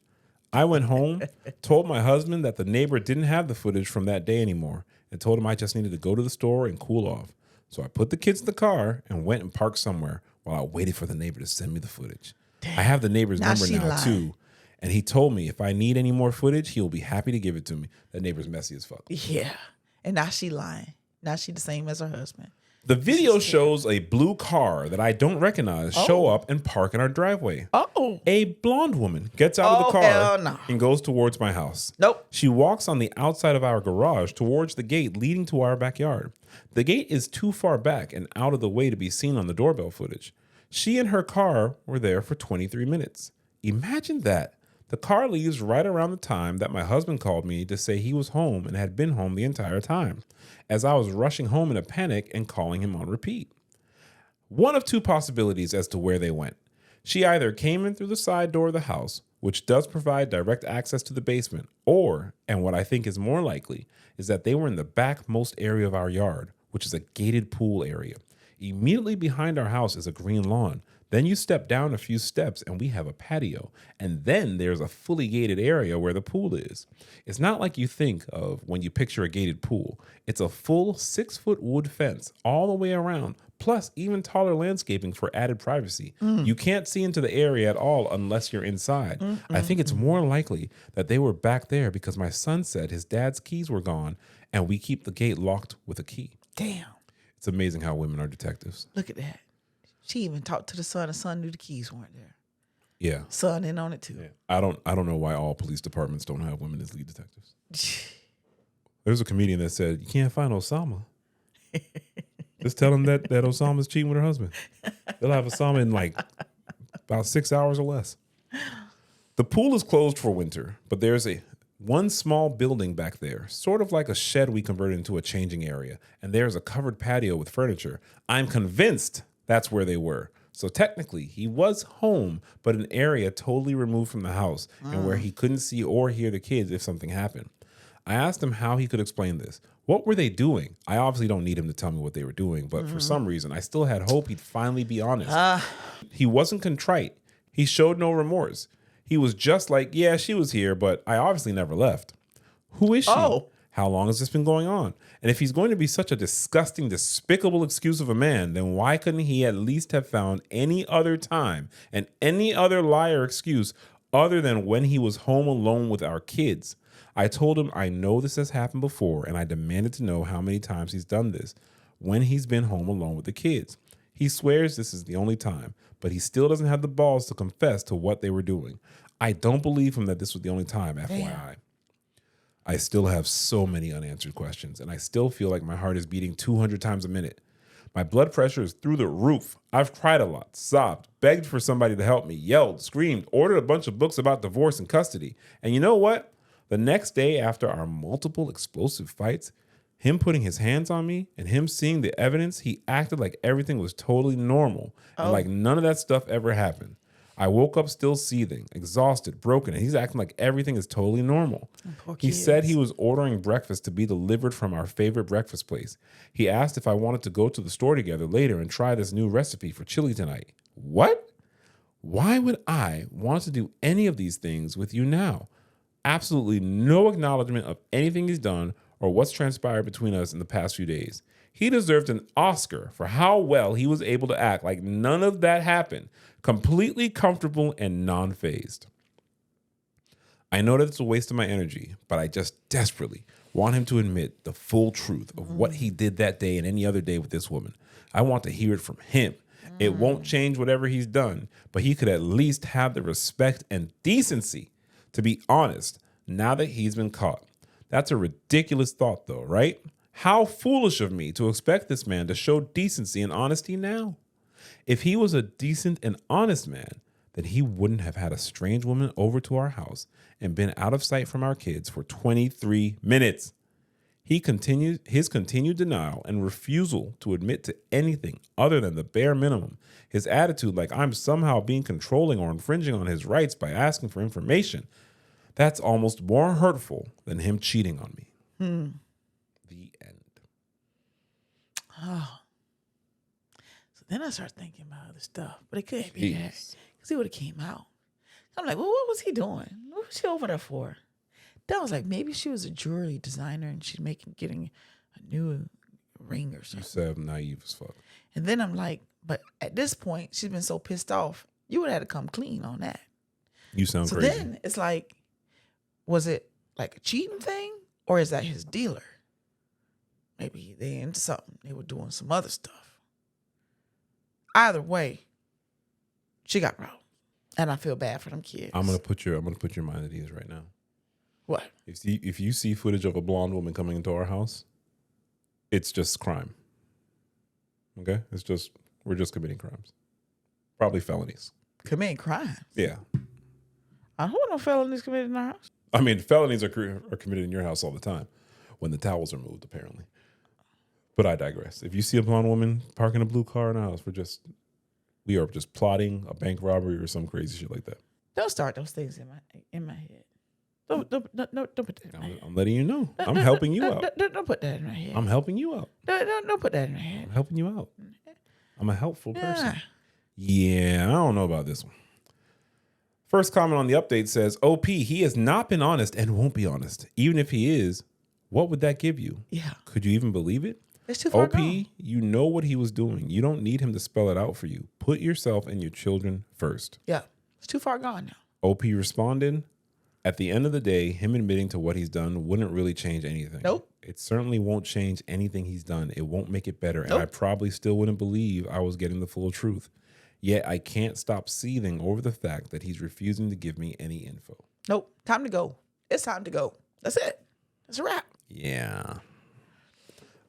I went home, told my husband that the neighbor didn't have the footage from that day anymore, and told him I just needed to go to the store and cool off. So I put the kids in the car and went and parked somewhere while I waited for the neighbor to send me the footage. Damn. I have the neighbor's number now too, and he told me if I need any more footage, he'll be happy to give it to me. That neighbor's messy as fuck. Yeah, and now she lying. Now she the same as her husband. The video shows a blue car that I don't recognize show up and park in our driveway. Oh. A blonde woman gets out of the car and goes towards my house. Nope. She walks on the outside of our garage towards the gate leading to our backyard. The gate is too far back and out of the way to be seen on the doorbell footage. She and her car were there for 23 minutes. Imagine that. The car leaves right around the time that my husband called me to say he was home and had been home the entire time, as I was rushing home in a panic and calling him on repeat. One of two possibilities as to where they went. She either came in through the side door of the house, which does provide direct access to the basement, or, and what I think is more likely, is that they were in the backmost area of our yard, which is a gated pool area. Immediately behind our house is a green lawn. Then you step down a few steps and we have a patio. And then there's a fully gated area where the pool is. It's not like you think of when you picture a gated pool. It's a full 6-foot wood fence all the way around, plus even taller landscaping for added privacy. You can't see into the area at all unless you're inside. I think it's more likely that they were back there because my son said his dad's keys were gone and we keep the gate locked with a key. Damn. It's amazing how women are detectives. Look at that. She even talked to the son. The son knew the keys weren't there. Yeah. Son in on it too. Yeah. I don't know why all police departments don't have women as lead detectives. There's a comedian that said, you can't find Osama. Just tell them that Osama's cheating with her husband. They'll have Osama in like about 6 hours or less. The pool is closed for winter, but there's one small building back there, sort of like a shed we converted into a changing area, and there's a covered patio with furniture. I'm convinced that's where they were. So technically, he was home, but an area totally removed from the house and where he couldn't see or hear the kids if something happened. I asked him how he could explain this. What were they doing? I obviously don't need him to tell me what they were doing, but for some reason, I still had hope he'd finally be honest. He wasn't contrite. He showed no remorse. He was just like, yeah, she was here, but I obviously never left. Who is she? Oh. How long has this been going on? And if he's going to be such a disgusting, despicable excuse of a man, then why couldn't he at least have found any other time and any other lie or excuse other than when he was home alone with our kids? I told him I know this has happened before, and I demanded to know how many times he's done this when he's been home alone with the kids. He swears this is the only time, but he still doesn't have the balls to confess to what they were doing. I don't believe him that this was the only time, FYI. Damn. I still have so many unanswered questions, and I still feel like my heart is beating 200 times a minute. My blood pressure is through the roof. I've cried a lot, sobbed, begged for somebody to help me, yelled, screamed, ordered a bunch of books about divorce and custody. And you know what? The next day after our multiple explosive fights, Him putting his hands on me and him seeing the evidence, he acted like everything was totally normal and like none of that stuff ever happened. I woke up still seething, exhausted, broken, and he's acting like everything is totally normal. He said he was ordering breakfast to be delivered from our favorite breakfast place. He asked if I wanted to go to the store together later and try this new recipe for chili tonight. What? Why would I want to do any of these things with you now? Absolutely no acknowledgement of anything he's done or what's transpired between us in the past few days. He deserved an Oscar for how well he was able to act like none of that happened, completely comfortable and non-fazed. I know that it's a waste of my energy, but I just desperately want him to admit the full truth of what he did that day and any other day with this woman. I want to hear it from him. It won't change whatever he's done, but he could at least have the respect and decency to be honest now that he's been caught. That's a ridiculous thought, though, right? How foolish of me to expect this man to show decency and honesty now. If he was a decent and honest man, then he wouldn't have had a strange woman over to our house and been out of sight from our kids for 23 minutes. His continued denial and refusal to admit to anything other than the bare minimum. His attitude like I'm somehow being controlling or infringing on his rights by asking for information. That's almost more hurtful than him cheating on me. The end. Oh. So then I start thinking about other stuff, but it couldn't be that because he would have came out. I'm like, well, what was he doing? What was she over there for? Then I was like, maybe she was a jewelry designer and she's getting a new ring or something. You said I'm naive as fuck. And then I'm like, but at this point, she's been so pissed off. You would have to come clean on that. You sound so crazy. So then it's like, was it like a cheating thing or is that his dealer? Maybe they into something. They were doing some other stuff. Either way, she got robbed. And I feel bad for them kids. I'm gonna put your mind at ease right now. What? If you see footage of a blonde woman coming into our house, it's just crime. Okay? We're just committing crimes. Probably felonies. Committing crimes? Yeah. I don't want no felonies committed in our house. I mean, felonies are committed in your house all the time when the towels are moved, apparently. But I digress. If you see a blonde woman parking a blue car in our house, we are just plotting a bank robbery or some crazy shit like that. Don't start those things in my head. Don't put that in my head. I'm letting you know. I'm helping you out. Don't put that in my head. I'm helping you out. Don't put that in my head. I'm helping you out. I'm a helpful person. Yeah, I don't know about this one. First comment on the update says, OP, he has not been honest and won't be honest. Even if he is, what would that give you? Yeah. Could you even believe it? It's too far OP, gone. you know what he was doing. You don't need him to spell it out for you. Put yourself and your children first. Yeah. It's too far gone now. OP responded, at the end of the day, him admitting to what he's done wouldn't really change anything. Nope. It certainly won't change anything he's done. It won't make it better. Nope. And I probably still wouldn't believe I was getting the full truth. Yet I can't stop seething over the fact that he's refusing to give me any info. Nope. Time to go. It's time to go. That's it. That's a wrap. Yeah.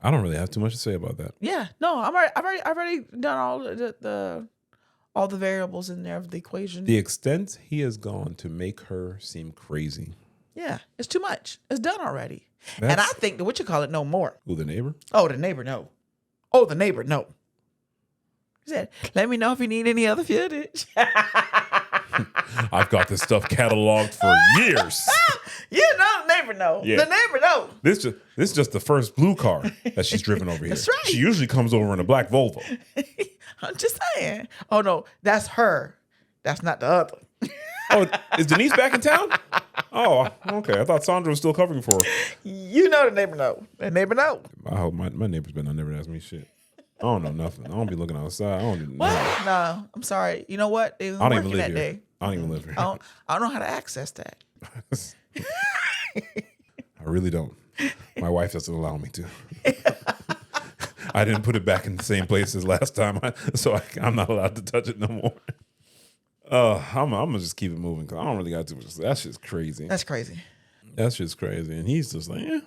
I don't really have too much to say about that. Yeah. No, I've already done all the variables in there of the equation. The extent he has gone to make her seem crazy. Yeah. It's too much. It's done already. And I think that no more. Who, the neighbor? Oh, the neighbor, no. Oh, the neighbor, no. He said, let me know if you need any other footage. I've got this stuff cataloged for years. You know, the neighbor know. Yeah. The neighbor know. This is just the first blue car that she's driven over here. That's right. She usually comes over in a black Volvo. I'm just saying. Oh, no, that's her. That's not the other. Oh, is Denise back in town? Oh, okay. I thought Sandra was still covering for her. You know the neighbor know. The neighbor know. I hope my neighbor's been on never ask me shit. I don't know nothing. I don't be looking outside. I don't know. What? No, I'm sorry. You know what? They was I don't even working live that here. day. I don't even live here. I don't know how to access that. I really don't. My wife doesn't allow me to. I didn't put it back in the same place as last time, so I'm not allowed to touch it no more. I'm gonna just keep it moving because I don't really got too much to say. That's just crazy. That's crazy. That's just crazy. And he's just like, yeah.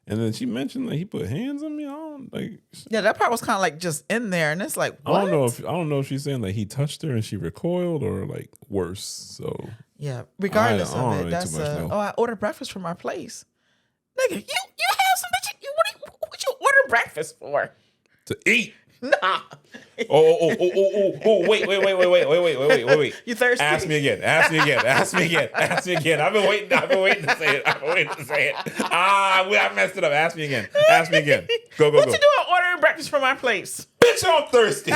And then she mentioned that he put hands on me. I don't like. Yeah, that part was kind of like just in there, and it's like, what? I don't know if she's saying like he touched her and she recoiled or like worse. So yeah, regardless I don't of it, really that's too much know. I ordered breakfast from our place. Nigga, you have some bitch. What are breakfast for? To eat. Nah. Wait. You thirsty? Ask me again. I've been waiting to say it. I messed it up. Ask me again. Go. What you doing ordering breakfast from my place? Bitch, I'm thirsty.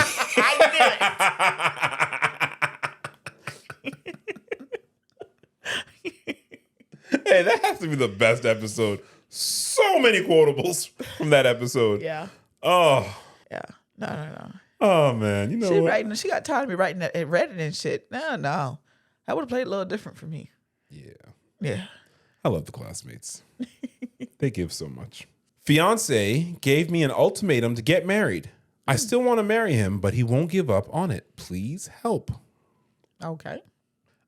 Hey, that has to be the best episode. So many quotables from that episode. Yeah. Oh. Yeah. No. Oh, man. You know what? She got tired of me writing that and Reddit and shit. No. That would have played a little different for me. Yeah. I love the classmates. They give so much. Fiancé gave me an ultimatum to get married. I still want to marry him, but he won't give up on it. Please help. Okay.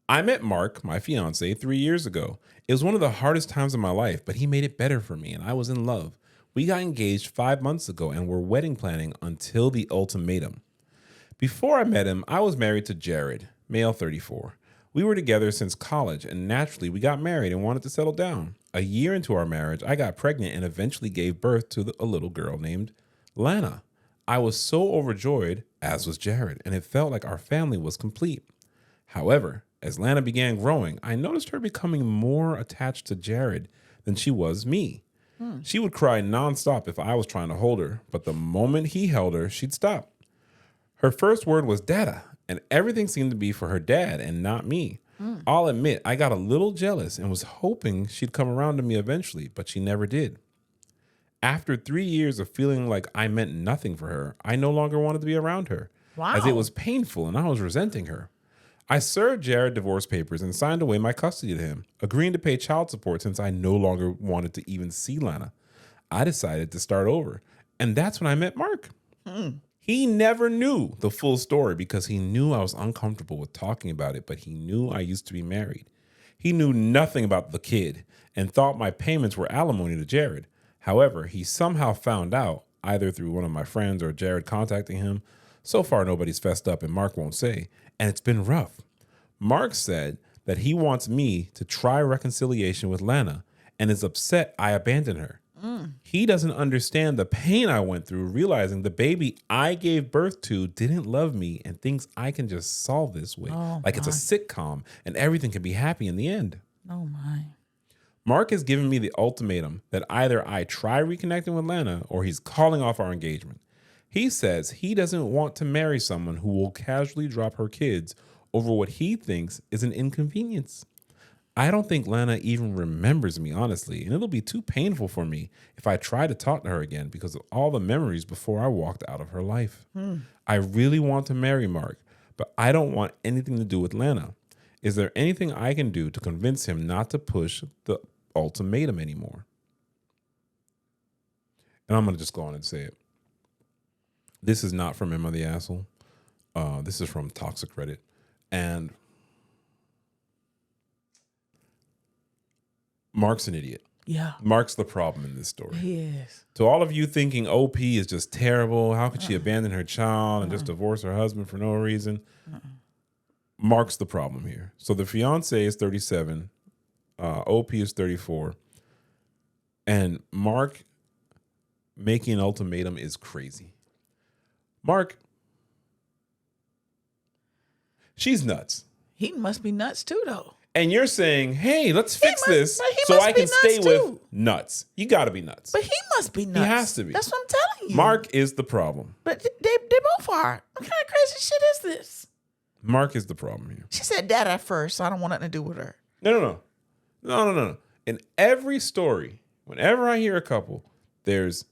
I met Mark, my fiancé, 3 years ago. It was one of the hardest times of my life, but he made it better for me, and I was in love. We got engaged 5 months ago and were wedding planning until the ultimatum. Before I met him, I was married to Jared, male 34. We were together since college, and naturally we got married and wanted to settle down. A year into our marriage, I got pregnant and eventually gave birth to a little girl named Lana. I was so overjoyed, as was Jared, and it felt like our family was complete. However, as Lana began growing, I noticed her becoming more attached to Jared than she was me. She would cry nonstop if I was trying to hold her, but the moment he held her, she'd stop. Her first word was "dada," and everything seemed to be for her dad and not me. I'll admit, I got a little jealous and was hoping she'd come around to me eventually, but she never did. After 3 years of feeling like I meant nothing for her, I no longer wanted to be around her, as it was painful and I was resenting her. I served Jared divorce papers and signed away my custody to him, agreeing to pay child support since I no longer wanted to even see Lana. I decided to start over, and that's when I met Mark. He never knew the full story because he knew I was uncomfortable with talking about it, but he knew I used to be married. He knew nothing about the kid and thought my payments were alimony to Jared. However, he somehow found out, either through one of my friends or Jared contacting him. So far, nobody's fessed up and Mark won't say, and it's been rough. Mark said that he wants me to try reconciliation with Lana and is upset I abandoned her. He doesn't understand the pain I went through realizing the baby I gave birth to didn't love me and thinks I can just solve this way. It's a sitcom and everything can be happy in the end. Oh, my. Mark has given me the ultimatum that either I try reconnecting with Lana or he's calling off our engagement. He says he doesn't want to marry someone who will casually drop her kids over what he thinks is an inconvenience. I don't think Lana even remembers me, honestly, and it'll be too painful for me if I try to talk to her again because of all the memories before I walked out of her life. I really want to marry Mark, but I don't want anything to do with Lana. Is there anything I can do to convince him not to push the ultimatum anymore? And I'm going to just go on and say it. This is not from Emma the Asshole. This is from Toxic Reddit. And Mark's an idiot. Yeah. Mark's the problem in this story. He is. To all of you thinking OP is just terrible, how could she abandon her child and just divorce her husband for no reason? Mark's the problem here. So the fiance is 37, OP is 34, and Mark making an ultimatum is crazy. Mark, she's nuts. He must be nuts too, though. And you're saying, hey, let's fix this so I can stay with nuts. You got to be nuts. But he must be nuts. He has to be. That's what I'm telling you. Mark is the problem. But they both are. What kind of crazy shit is this? Mark is the problem here. She said dad at first, so I don't want nothing to do with her. No. In every story, whenever I hear a couple, there's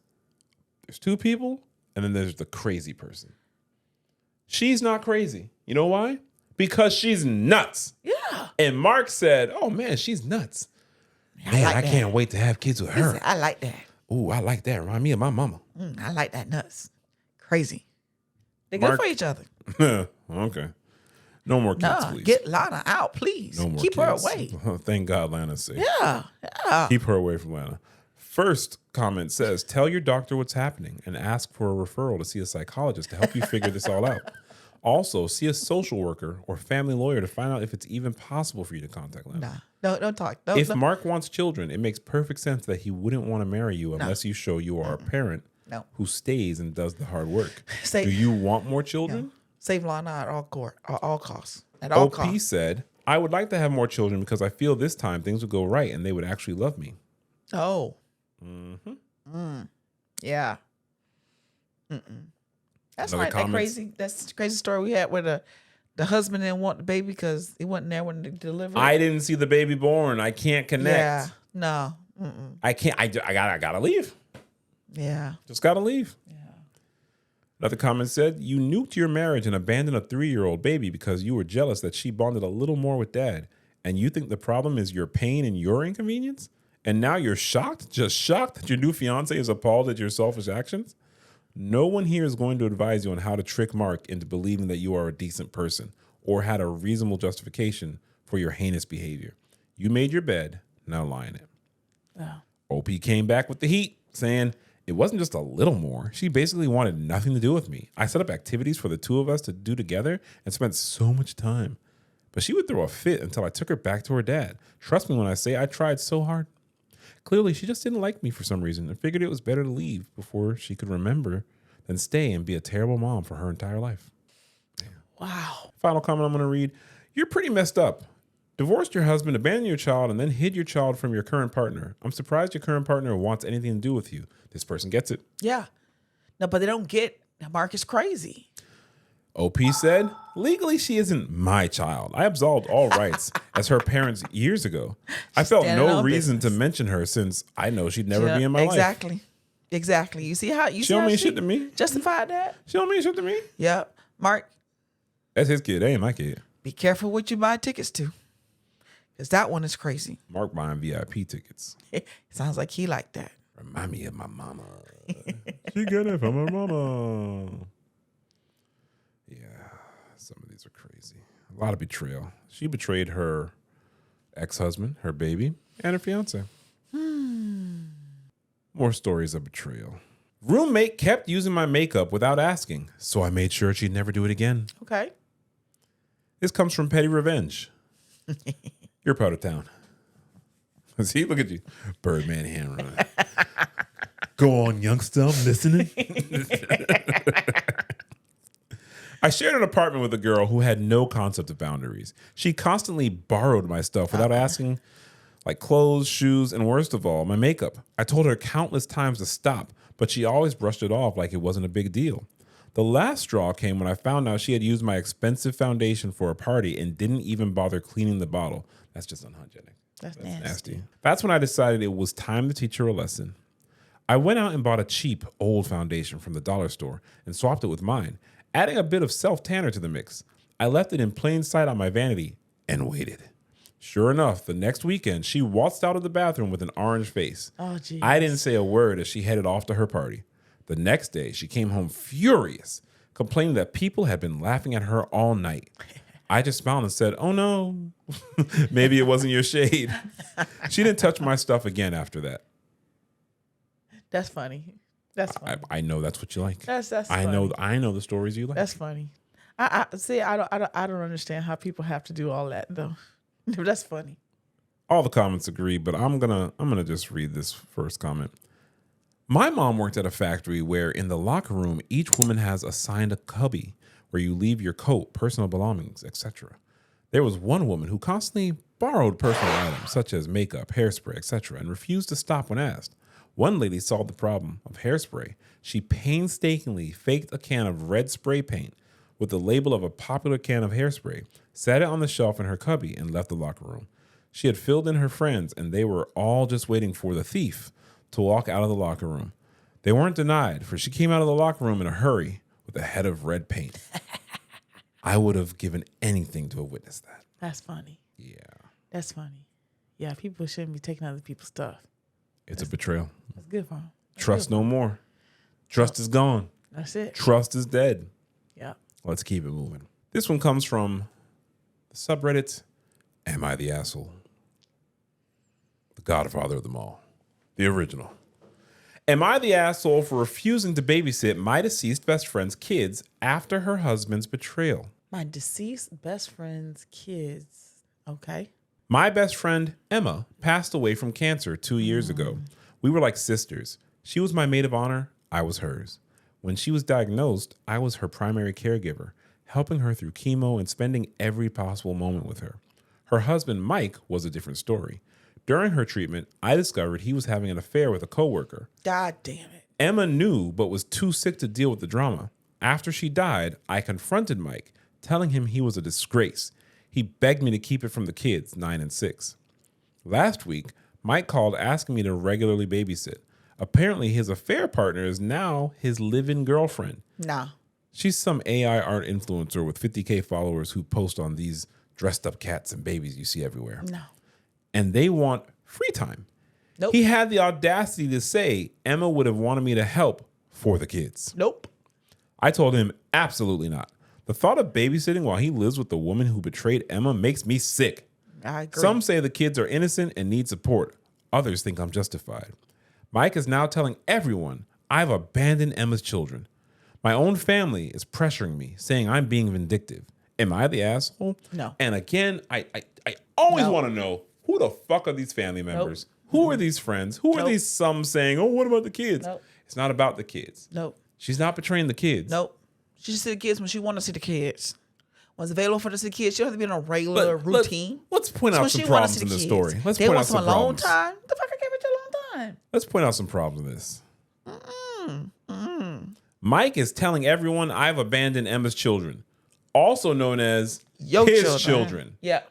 two people and then there's the crazy person. She's not crazy. You know why? Because she's nuts. Yeah. And Mark said, oh, man, she's nuts. Man, I can't wait to have kids with her. Said, I like that. Ooh, I like that. Remind me of my mama. I like that nuts. Crazy. They're good for each other. Okay. No more kids, please. Get Lana out, please. No more Keep kids. her away. Thank God Lana's safe. Yeah. Keep her away from Lana. First comment says, tell your doctor what's happening and ask for a referral to see a psychologist to help you figure this all out. Also, see a social worker or family lawyer to find out if it's even possible for you to contact Lana. Don't talk. If Mark wants children, it makes perfect sense that he wouldn't want to marry you unless you show you are a parent No. who stays and does the hard work. Say- Do you want more children? No. Save Lana at all costs. At all OP costs. said, I would like to have more children because I feel this time things would go right and they would actually love me. Oh. Mm-hmm. Yeah. Mm-mm. That's Another like that's the crazy story we had where the husband didn't want the baby because he wasn't there when they delivered. I didn't see the baby born. I can't connect. Yeah. No. Mm-mm. I can't. I gotta leave. Yeah. Just gotta leave. Yeah. Another comment said, you nuked your marriage and abandoned a 3-year-old baby because you were jealous that she bonded a little more with dad. And you think the problem is your pain and your inconvenience? And now you're shocked, just shocked that your new fiance is appalled at your selfish actions? No one here is going to advise you on how to trick Mark into believing that you are a decent person or had a reasonable justification for your heinous behavior. You made your bed, now lie in it. Oh. OP came back with the heat, saying, it wasn't just a little more. She basically wanted nothing to do with me. I set up activities for the two of us to do together and spent so much time. But she would throw a fit until I took her back to her dad. Trust me when I say I tried so hard. Clearly, she just didn't like me for some reason and figured it was better to leave before she could remember than stay and be a terrible mom for her entire life. Yeah. Wow. Final comment I'm going to read. You're pretty messed up. Divorced your husband, abandoned your child, and then hid your child from your current partner. I'm surprised your current partner wants anything to do with you. This person gets it. Yeah. No, but they don't get Mark is crazy. OP said, legally, she isn't my child. I absolved all rights as her parents years ago. I felt no reason to mention her since I know she'd never be in my life. Exactly. You see how you she don't mean shit to me. Justified that? She don't mean shit to me. Yep. Mark. That's his kid. That ain't my kid. Be careful what you buy tickets to. Because that one is crazy. Mark buying VIP tickets. Sounds like he like that. Remind me of my mama. She got it from her mama. Yeah, some of these are crazy. A lot of betrayal. She betrayed her ex-husband, her baby, and her fiance. More stories of betrayal. Roommate kept using my makeup without asking, so I made sure she'd never do it again. Okay. This comes from petty revenge. You're proud of town. See, look at you. Birdman hand running. Go on, youngster, I'm listening. I shared an apartment with a girl who had no concept of boundaries. She constantly borrowed my stuff without asking, like clothes, shoes, and worst of all, my makeup. I told her countless times to stop, but she always brushed it off like it wasn't a big deal. The last straw came when I found out she had used my expensive foundation for a party and didn't even bother cleaning the bottle. That's just unhygienic. That's nasty. That's when I decided it was time to teach her a lesson. I went out and bought a cheap, old foundation from the dollar store and swapped it with mine, adding a bit of self-tanner to the mix. I left it in plain sight on my vanity and waited. Sure enough, the next weekend, she waltzed out of the bathroom with an orange face. Oh, geez. I didn't say a word as she headed off to her party. The next day, she came home furious, complaining that people had been laughing at her all night. I just smiled and said, oh no, maybe it wasn't your shade. She didn't touch my stuff again after that. That's funny. That's funny. I know that's what you like. That's I funny. know the stories you like. That's funny. I see. I don't understand how people have to do all that though. That's funny. All the comments agree, but I'm gonna just read this first comment. My mom worked at a factory where in the locker room, each woman has assigned a cubby where you leave your coat, personal belongings, etc. There was one woman who constantly borrowed personal items such as makeup, hairspray, etc., and refused to stop when asked. One lady solved the problem of hairspray. She painstakingly faked a can of red spray paint with the label of a popular can of hairspray, sat it on the shelf in her cubby, and left the locker room. She had filled in her friends, and they were all just waiting for the thief to walk out of the locker room. They weren't denied, for she came out of the locker room in a hurry with a head of red paint. I would have given anything to have witnessed that. That's funny. Yeah. That's funny. Yeah, people shouldn't be taking other people's stuff. It's a betrayal. That's good for them. Trust no more. Trust is gone. That's it. Trust is dead. Yeah. Let's keep it moving. This one comes from the subreddit, Am I the Asshole? The godfather of them all. The original. Am I the asshole for refusing to babysit my deceased best friend's kids after her husband's betrayal? My deceased best friend's kids. Okay. My best friend, Emma, passed away from cancer 2 years ago. We were like sisters. She was my maid of honor. I was hers. When she was diagnosed, I was her primary caregiver, helping her through chemo and spending every possible moment with her. Her husband, Mike, was a different story. During her treatment, I discovered he was having an affair with a coworker. God damn it. Emma knew, but was too sick to deal with the drama. After she died, I confronted Mike, telling him he was a disgrace. He begged me to keep it from the kids, 9 and 6. Last week, Mike called asking me to regularly babysit. Apparently, his affair partner is now his live-in girlfriend. Nah. She's some AI art influencer with 50K followers who post on these dressed up cats and babies you see everywhere. No. And they want free time. Nope. He had the audacity to say Emma would have wanted me to help for the kids. Nope. I told him absolutely not. The thought of babysitting while he lives with the woman who betrayed Emma makes me sick. I agree. Some say the kids are innocent and need support. Others think I'm justified. Mike is now telling everyone I've abandoned Emma's children. My own family is pressuring me, saying I'm being vindictive. Am I the asshole? No. And again, I always No. want to know, who the fuck are these family members? Who are these friends? Who are these some saying, oh, what about the kids? Nope. It's not about the kids. Nope. She's not betraying the kids. Nope. She just see the kids when she want to see the kids. When it's available for to see the kids, she don't have to be in a regular routine. Let's point So out when some she wanna problems see in the this kids, story. Let's they point want out some some alone problems. time. The fuck I gave it a long time. Let's point out some problems in this. Mike is telling everyone I've abandoned Emma's children, also known as Your his children. Yeah.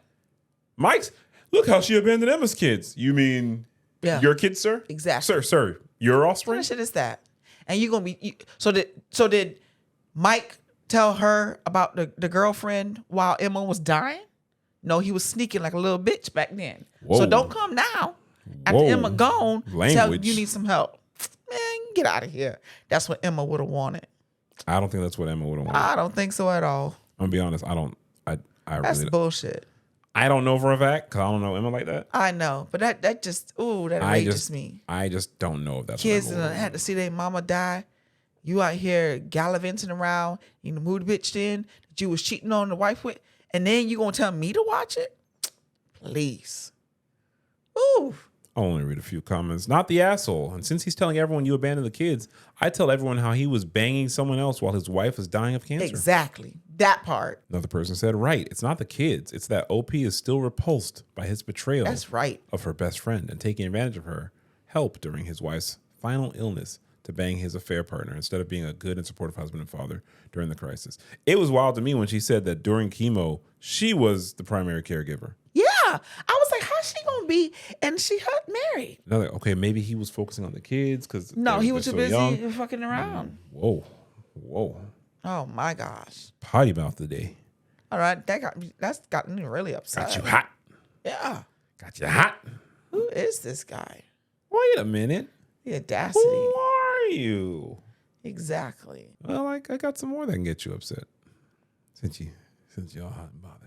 Mike's, look how she abandoned Emma's kids. You mean your kids, sir? Exactly. Sir, your What offspring? kind of shit is that? And you gonna be so did Mike tell her about the girlfriend while Emma was dying? No, he was sneaking like a little bitch back then. Whoa. So don't come now after Whoa. Emma gone. Tell Language. you need some help. Man, get out of here. That's what Emma would have wanted. I don't think that's what Emma would have wanted. I don't think so at all. I'm gonna be honest. I That's really bullshit. I don't know for a fact because I don't know Emma like that. I know, but that just that enrages me. I just don't know if that's Kids what Emma that would had to see their mama die. You out here gallivanting around. You know, moved bitch in that you was cheating on the wife with, and then you gonna tell me to watch it? Please. Ooh. I'll only read a few comments. Not the asshole. And since he's telling everyone you abandoned the kids, I tell everyone how he was banging someone else while his wife was dying of cancer. Exactly. That part. Another person said, right, it's not the kids. It's that OP is still repulsed by his betrayal That's right. of her best friend and taking advantage of her help during his wife's final illness to bang his affair partner instead of being a good and supportive husband and father during the crisis. It was wild to me when she said that during chemo, she was the primary caregiver. Yeah. I was like, how's she gonna be? And she got married. Another, okay, maybe he was focusing on the kids because No, he was too so busy young. fucking around. Whoa. Oh my gosh. Potty mouth today. All right, that's got me really upset. Got you hot. Yeah. Got you hot. Who is this guy? Wait a minute. The audacity. Who are you? Exactly. Well, I got some more that can get you upset. Since y'all hot and bothered.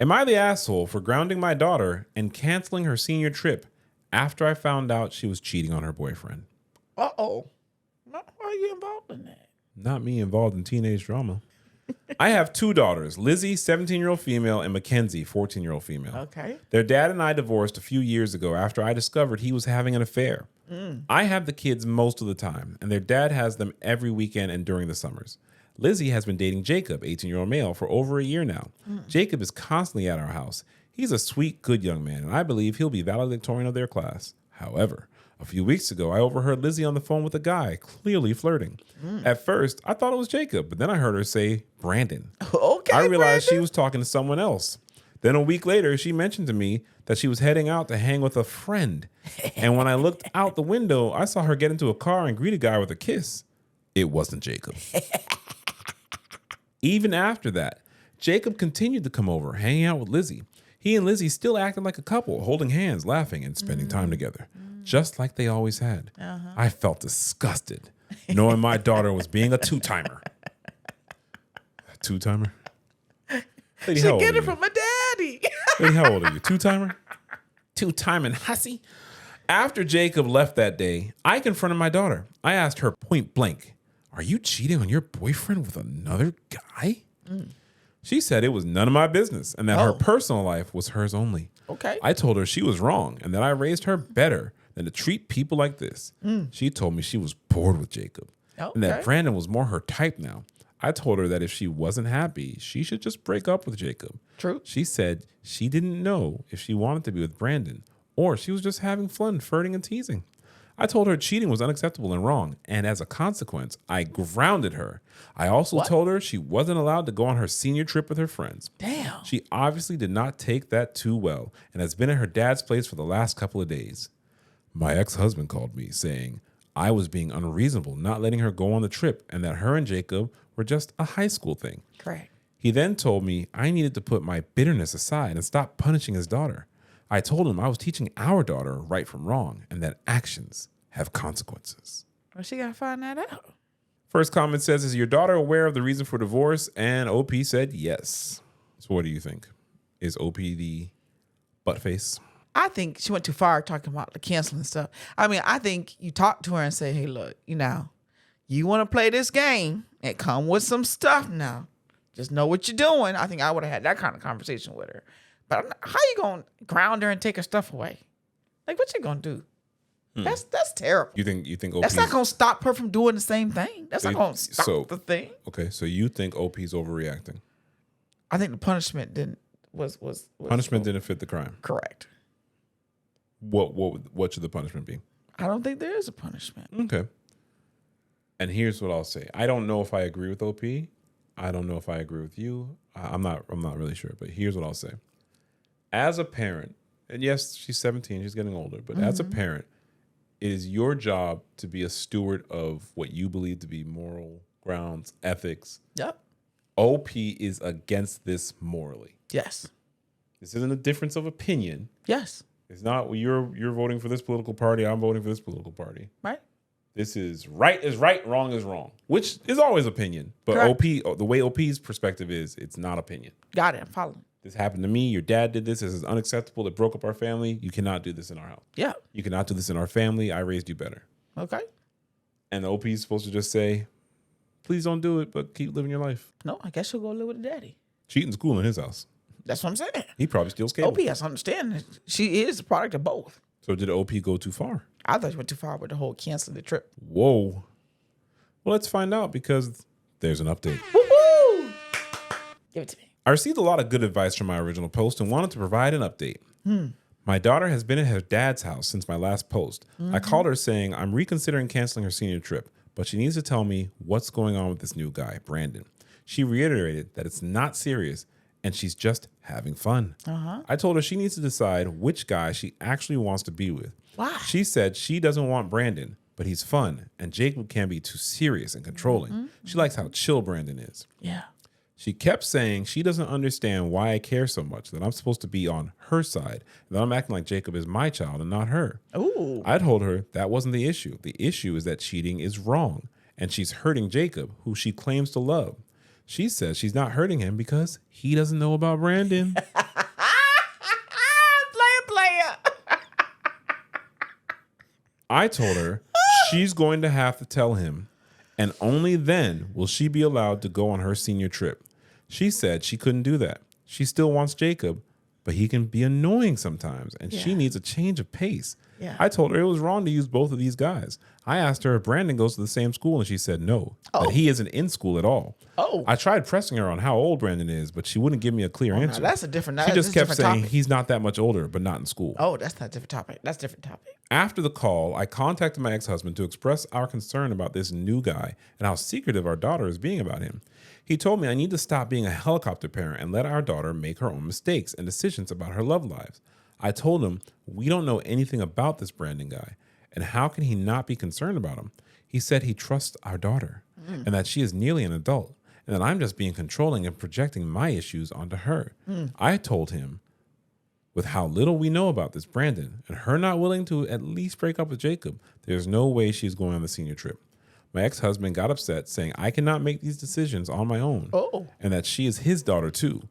Am I the asshole for grounding my daughter and canceling her senior trip after I found out she was cheating on her boyfriend? Uh-oh. Why are you involved in that? Not me involved in teenage drama. I have 2 daughters, Lizzie, 17-year-old female, and Mackenzie, 14-year-old female. Okay. Their dad and I divorced a few years ago after I discovered he was having an affair. I have the kids most of the time, and their dad has them every weekend and during the summers. Lizzie has been dating Jacob, 18-year-old male, for over a year now. Jacob is constantly at our house. He's a sweet, good young man, and I believe he'll be valedictorian of their class. However, a few weeks ago, I overheard Lizzie on the phone with a guy, clearly flirting. At first, I thought it was Jacob, but then I heard her say Brandon. Okay. I realized Brandon. she was talking to someone else. Then a week later, she mentioned to me that she was heading out to hang with a friend. And when I looked out the window, I saw her get into a car and greet a guy with a kiss. It wasn't Jacob. Even after that, Jacob continued to come over, hanging out with Lizzie. He and Lizzie still acted like a couple, holding hands, laughing, and spending time together, just like they always had. I felt disgusted, knowing my daughter was being a two-timer. A two-timer? Lady, She how old get are it you? from my daddy. Lady, how old are you? Two-timer? Two-timing hussy? After Jacob left that day, I confronted my daughter. I asked her point blank, are you cheating on your boyfriend with another guy? She said it was none of my business and that her personal life was hers only. Okay. I told her she was wrong and that I raised her better than to treat people like this. She told me she was bored with Jacob and that Brandon was more her type now. I told her that if she wasn't happy, she should just break up with Jacob. True. She said she didn't know if she wanted to be with Brandon or she was just having fun, flirting and teasing. I told her cheating was unacceptable and wrong, and as a consequence, I grounded her. I also told her she wasn't allowed to go on her senior trip with her friends. Damn. She obviously did not take that too well and has been at her dad's place for the last couple of days. My ex-husband called me saying I was being unreasonable not letting her go on the trip and that her and Jacob were just a high school thing. Correct. He then told me I needed to put my bitterness aside and stop punishing his daughter. I told him I was teaching our daughter right from wrong and that actions have consequences. Well, she got to find that out. First comment says, is your daughter aware of the reason for divorce? And OP said yes. So what do you think? Is OP the butt face? I think she went too far talking about the canceling stuff. I mean, I think you talk to her and say, hey, look, you want to play this game and come with some stuff now. Just know what you're doing. I think I would have had that kind of conversation with her. But how you going to ground her and take her stuff away? Like, what you going to do? That's terrible. You think OP? That's not going to stop her from doing the same thing. That's not going to stop the thing. Okay, so you think OP's overreacting? I think the punishment was punishment didn't fit the crime. Correct. What should the punishment be? I don't think there is a punishment. Okay. And here's what I'll say. I don't know if I agree with OP. I don't know if I agree with you. I'm not really sure, but here's what I'll say. As a parent, and yes, she's 17, she's getting older, but as a parent, it is your job to be a steward of what you believe to be moral grounds, ethics. Yep. OP is against this morally. Yes. This isn't a difference of opinion. Yes. It's not, well, you're voting for this political party, I'm voting for this political party. Right. This is right, wrong is wrong, which is always opinion. But correct. OP, the way OP's perspective is, it's not opinion. Got it. I'm following. This happened to me. Your dad did this. This is unacceptable. It broke up our family. You cannot do this in our house. Yeah. You cannot do this in our family. I raised you better. Okay. And the OP is supposed to just say, please don't do it, but keep living your life. No, I guess she'll go live with the daddy. Cheating's cool in his house. That's what I'm saying. He probably steals cable. OP has to understand that she is a product of both. So did OP go too far? I thought she went too far with the whole canceling the trip. Whoa. Well, let's find out because there's an update. Woo-hoo! Give it to me. I received a lot of good advice from my original post and wanted to provide an update. My daughter has been at her dad's house since my last post. I called her saying I'm reconsidering canceling her senior trip, but she needs to tell me what's going on with this new guy, Brandon. She reiterated that it's not serious and she's just having fun. I told her she needs to decide which guy she actually wants to be with. Why? She said she doesn't want Brandon, but he's fun, and Jacob can be too serious and controlling. She likes how chill Brandon is. Yeah. She kept saying she doesn't understand why I care so much, that I'm supposed to be on her side, and that I'm acting like Jacob is my child and not her. Ooh. I told her that wasn't the issue. The issue is that cheating is wrong, and she's hurting Jacob, who she claims to love. She says she's not hurting him because he doesn't know about Brandon. Player. I told her she's going to have to tell him, and only then will she be allowed to go on her senior trip. She said she couldn't do that. She still wants Jacob, but he can be annoying sometimes, and she needs a change of pace. Yeah. I told her it was wrong to use both of these guys. I asked her if Brandon goes to the same school, and she said no, that he isn't in school at all. I tried pressing her on how old Brandon is, but she wouldn't give me a clear answer. No, that's a different. She just kept saying he's not that much older, but not in school. Oh, that's not a different topic. That's a different topic. After the call, I contacted my ex-husband to express our concern about this new guy and how secretive our daughter is being about him. He told me I need to stop being a helicopter parent and let our daughter make her own mistakes and decisions about her love lives. I told him we don't know anything about this Brandon guy, and how can he not be concerned about him? He said he trusts our daughter and that she is nearly an adult, and that I'm just being controlling and projecting my issues onto her. I told him, with how little we know about this Brandon and her not willing to at least break up with Jacob, there's no way she's going on the senior trip. My ex-husband got upset, saying I cannot make these decisions on my own, and that she is his daughter too.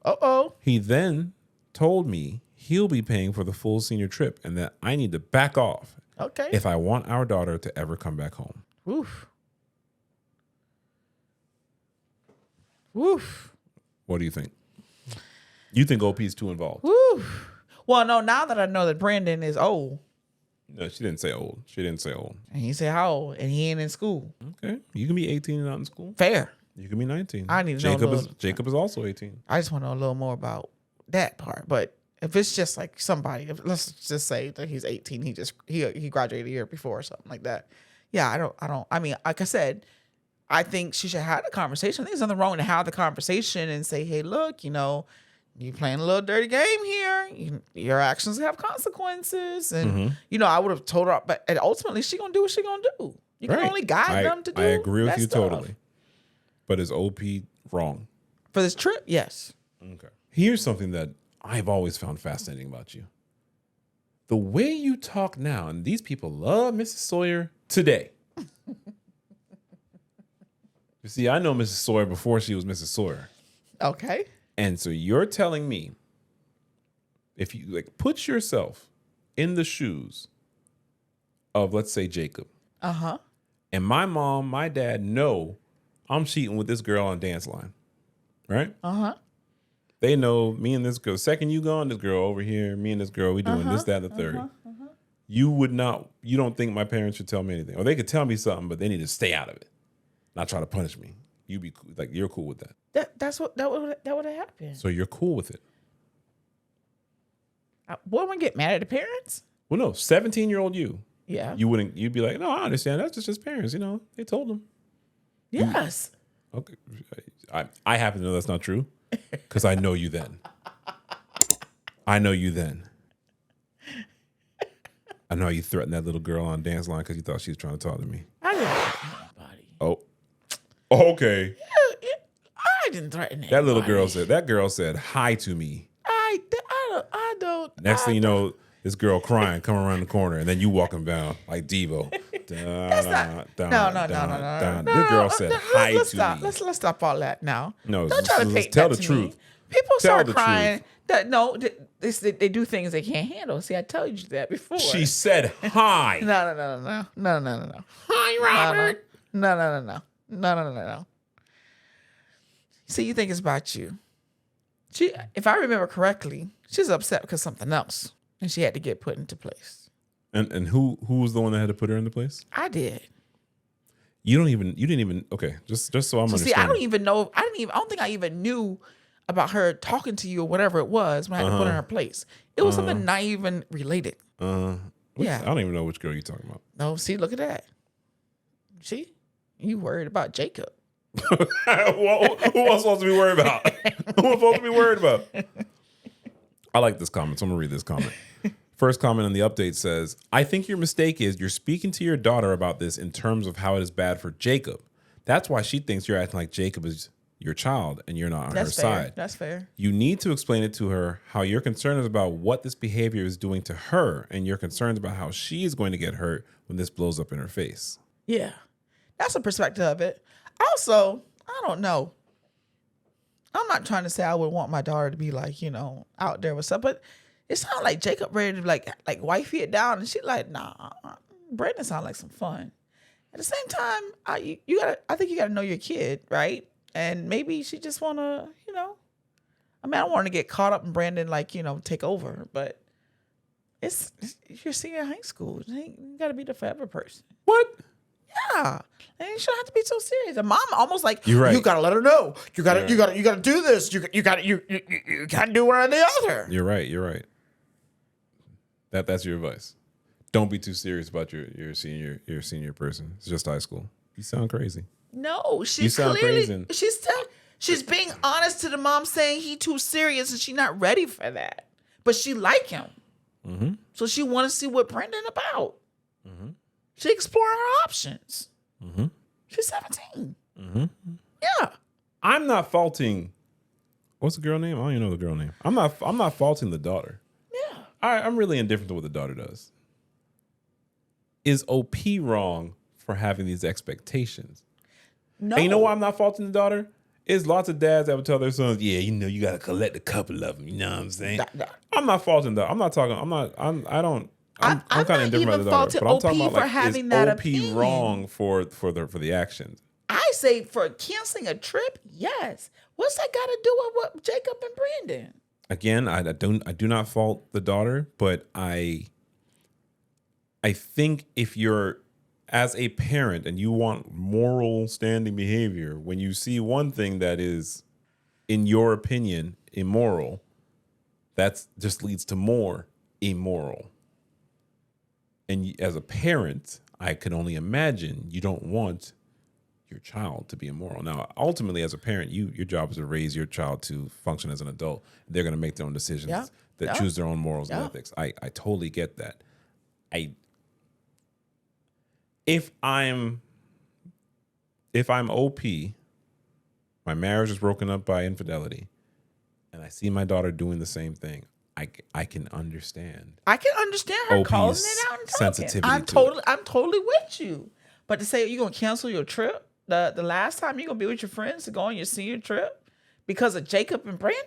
He then told me he'll be paying for the full senior trip and that I need to back off if I want our daughter to ever come back home. Woof. Woof. What do you think? You think OP is too involved? Woof. Well, no, now that I know that Brandon is old, No, she didn't say old. She didn't say old. And he said how old, and he ain't in school. Okay, you can be 18 and not in school. Fair. You can be 19. I need to know. Jacob is also 18. I just want to know a little more about that part. But if it's just like somebody, let's just say that he's 18, he graduated a year before or something like that. Yeah, I don't. I mean, like I said, I think she should have the conversation. I think there's nothing wrong to have the conversation and say, hey, look, you playing a little dirty game here. Your actions have consequences. And, I would have told her, but ultimately she going to do what she going to do. You can only guide them to do I agree with you stuff. totally. But is OP wrong? For this trip, yes. Okay. Here's something that I've always found fascinating about you. The way you talk now, and these people love Mrs. Sawyer today. You see, I know Mrs. Sawyer before she was Mrs. Sawyer. Okay. And so you're telling me, if you put yourself in the shoes of, let's say, Jacob. Uh-huh. And my mom, my dad know I'm cheating with this girl on dance line. Right? Uh-huh. They know me and this girl. Second you gone, this girl over here, me and this girl, we doing this, that, and the third. You don't think my parents should tell me anything. Or they could tell me something, but they need to stay out of it. Not try to punish me. You're cool with that. That would have happened. So you're cool with it. Wouldn't we get mad at the parents? Well, no, 17-year-old you. Yeah. You'd be like, no, I understand. That's just his parents. They told him. Yes. Okay. I happen to know that's not true because I know you then. I know you then. I know you threatened that little girl on dance line because you thought she was trying to talk to me. I didn't threaten anybody. Oh. Okay. Yeah, I didn't threaten anybody. That girl said hi to me. I don't. Next thing you know, this girl crying, coming around the corner, and then you walking down like Devo. No. This girl said hi to me. Let's stop all that now. No, don't try to paint tell that the to truth. Me. People start crying. Truth. They do things they can't handle. See, I told you that before. She said hi. No. Hi, Robert. No. See, you think it's about you. If I remember correctly, she's upset because something else, and she had to get put into place. And who was the one that had to put her into place? I did. You didn't even. Okay, just so I'm understanding. See, I don't even know. I don't think I even knew about her talking to you or whatever it was when I had to put her in her place. It was something not even related. Yeah, I don't even know which girl you're talking about. No, see, look at that. See, you worried about Jacob. Who else supposed to be worried about? Who am I supposed to be worried about? I like this comment, so I'm gonna read this comment. First comment on the update says, I think your mistake is you're speaking to your daughter about this in terms of how it is bad for Jacob. That's why she thinks you're acting like Jacob is your child and you're not on her side. That's fair. You need to explain it to her how your concern is about what this behavior is doing to her and your concerns about how she is going to get hurt when this blows up in her face. Yeah, that's a perspective of it. Also, I don't know. I'm not trying to say I would want my daughter to be like, out there with stuff, but it sounds like Jacob ready to like wifey it down, and she like, nah. Brandon sounds like some fun. At the same time, I think you gotta know your kid, right? And maybe she just wanna, I don't want to get caught up in Brandon take over, but it's you're senior high school. You gotta be the forever person. What? Yeah, and you shouldn't have to be so serious. And mom almost like, you're right. You gotta let her know. You gotta do this. You can't do one or the other. You're right. That's your advice. Don't be too serious about your senior person. It's just high school. You sound crazy. No, she's she's being honest to the mom, saying he too serious and she's not ready for that. But she like him, so she want to see what Brandon about. She exploring her options. She's 17. Yeah, I'm not faulting. What's the girl name? I don't even know the girl name. I'm not faulting the daughter. Yeah, I'm really indifferent to what the daughter does. Is OP wrong for having these expectations? no. And you know why I'm not faulting the daughter? There's lots of dads that would tell their sons, yeah, you got to collect a couple of them. You know what I'm saying? I'm not faulting that. I'm not talking. I'm kind of indifferent about the daughter, but I'm talking about having is that OP opinion. wrong for the actions? I say for canceling a trip, yes. What's that got to do with what Jacob and Brandon? Again, I do not fault the daughter, but I think if you're as a parent and you want moral standing behavior, when you see one thing that is, in your opinion, immoral, that just leads to more immoral. And as a parent, I can only imagine you don't want your child to be immoral. Now, ultimately, as a parent, your job is to raise your child to function as an adult. They're going to make their own decisions that choose their own morals and ethics. I totally get that. If I'm OP, my marriage is broken up by infidelity, and I see my daughter doing the same thing, I can understand. I can understand her OP's calling it out and talking. sensitivity I'm totally with you. But to say you're gonna cancel your trip, the last time you're gonna be with your friends to go on your senior trip because of Jacob and Brandon,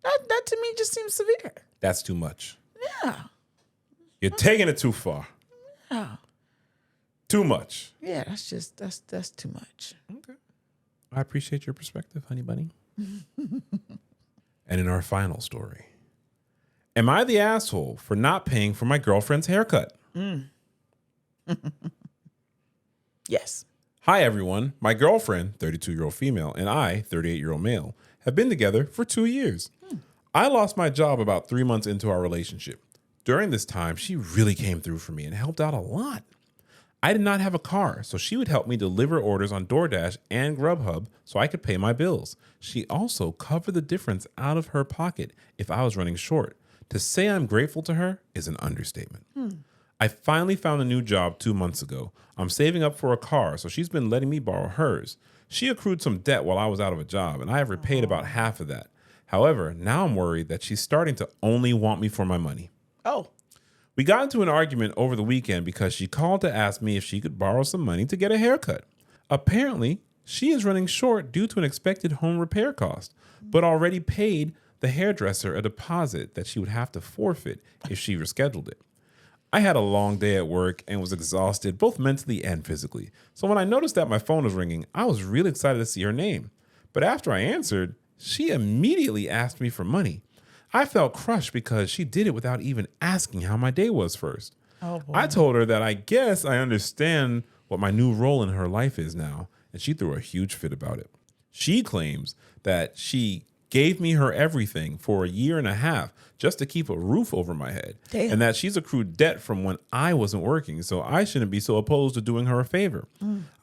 that to me just seems severe. That's too much. Yeah. You're taking it too far. Yeah. Too much. Yeah, that's too much. Okay. I appreciate your perspective, honey bunny. And in our final story, am I the asshole for not paying for my girlfriend's haircut? Yes. Hi, everyone. My girlfriend, 32-year-old female, and I, 38-year-old male, have been together for 2 years. I lost my job about 3 months into our relationship. During this time, she really came through for me and helped out a lot. I did not have a car, so she would help me deliver orders on DoorDash and Grubhub so I could pay my bills. She also covered the difference out of her pocket if I was running short. To say I'm grateful to her is an understatement. I finally found a new job 2 months ago. I'm saving up for a car, so she's been letting me borrow hers. She accrued some debt while I was out of a job, and I have repaid about half of that. However, now I'm worried that she's starting to only want me for my money. Oh. We got into an argument over the weekend because she called to ask me if she could borrow some money to get a haircut. Apparently, she is running short due to an expected home repair cost, but already paid the hairdresser a deposit that she would have to forfeit if she rescheduled it. I had a long day at work and was exhausted both mentally and physically. So when I noticed that my phone was ringing, I was really excited to see her name. But after I answered, she immediately asked me for money. I felt crushed because she did it without even asking how my day was first. Oh, boy. I told her that I guess I understand what my new role in her life is now, and she threw a huge fit about it. She claims that she gave me her everything for a year and a half just to keep a roof over my head. Damn. And that she's accrued debt from when I wasn't working, so I shouldn't be so opposed to doing her a favor.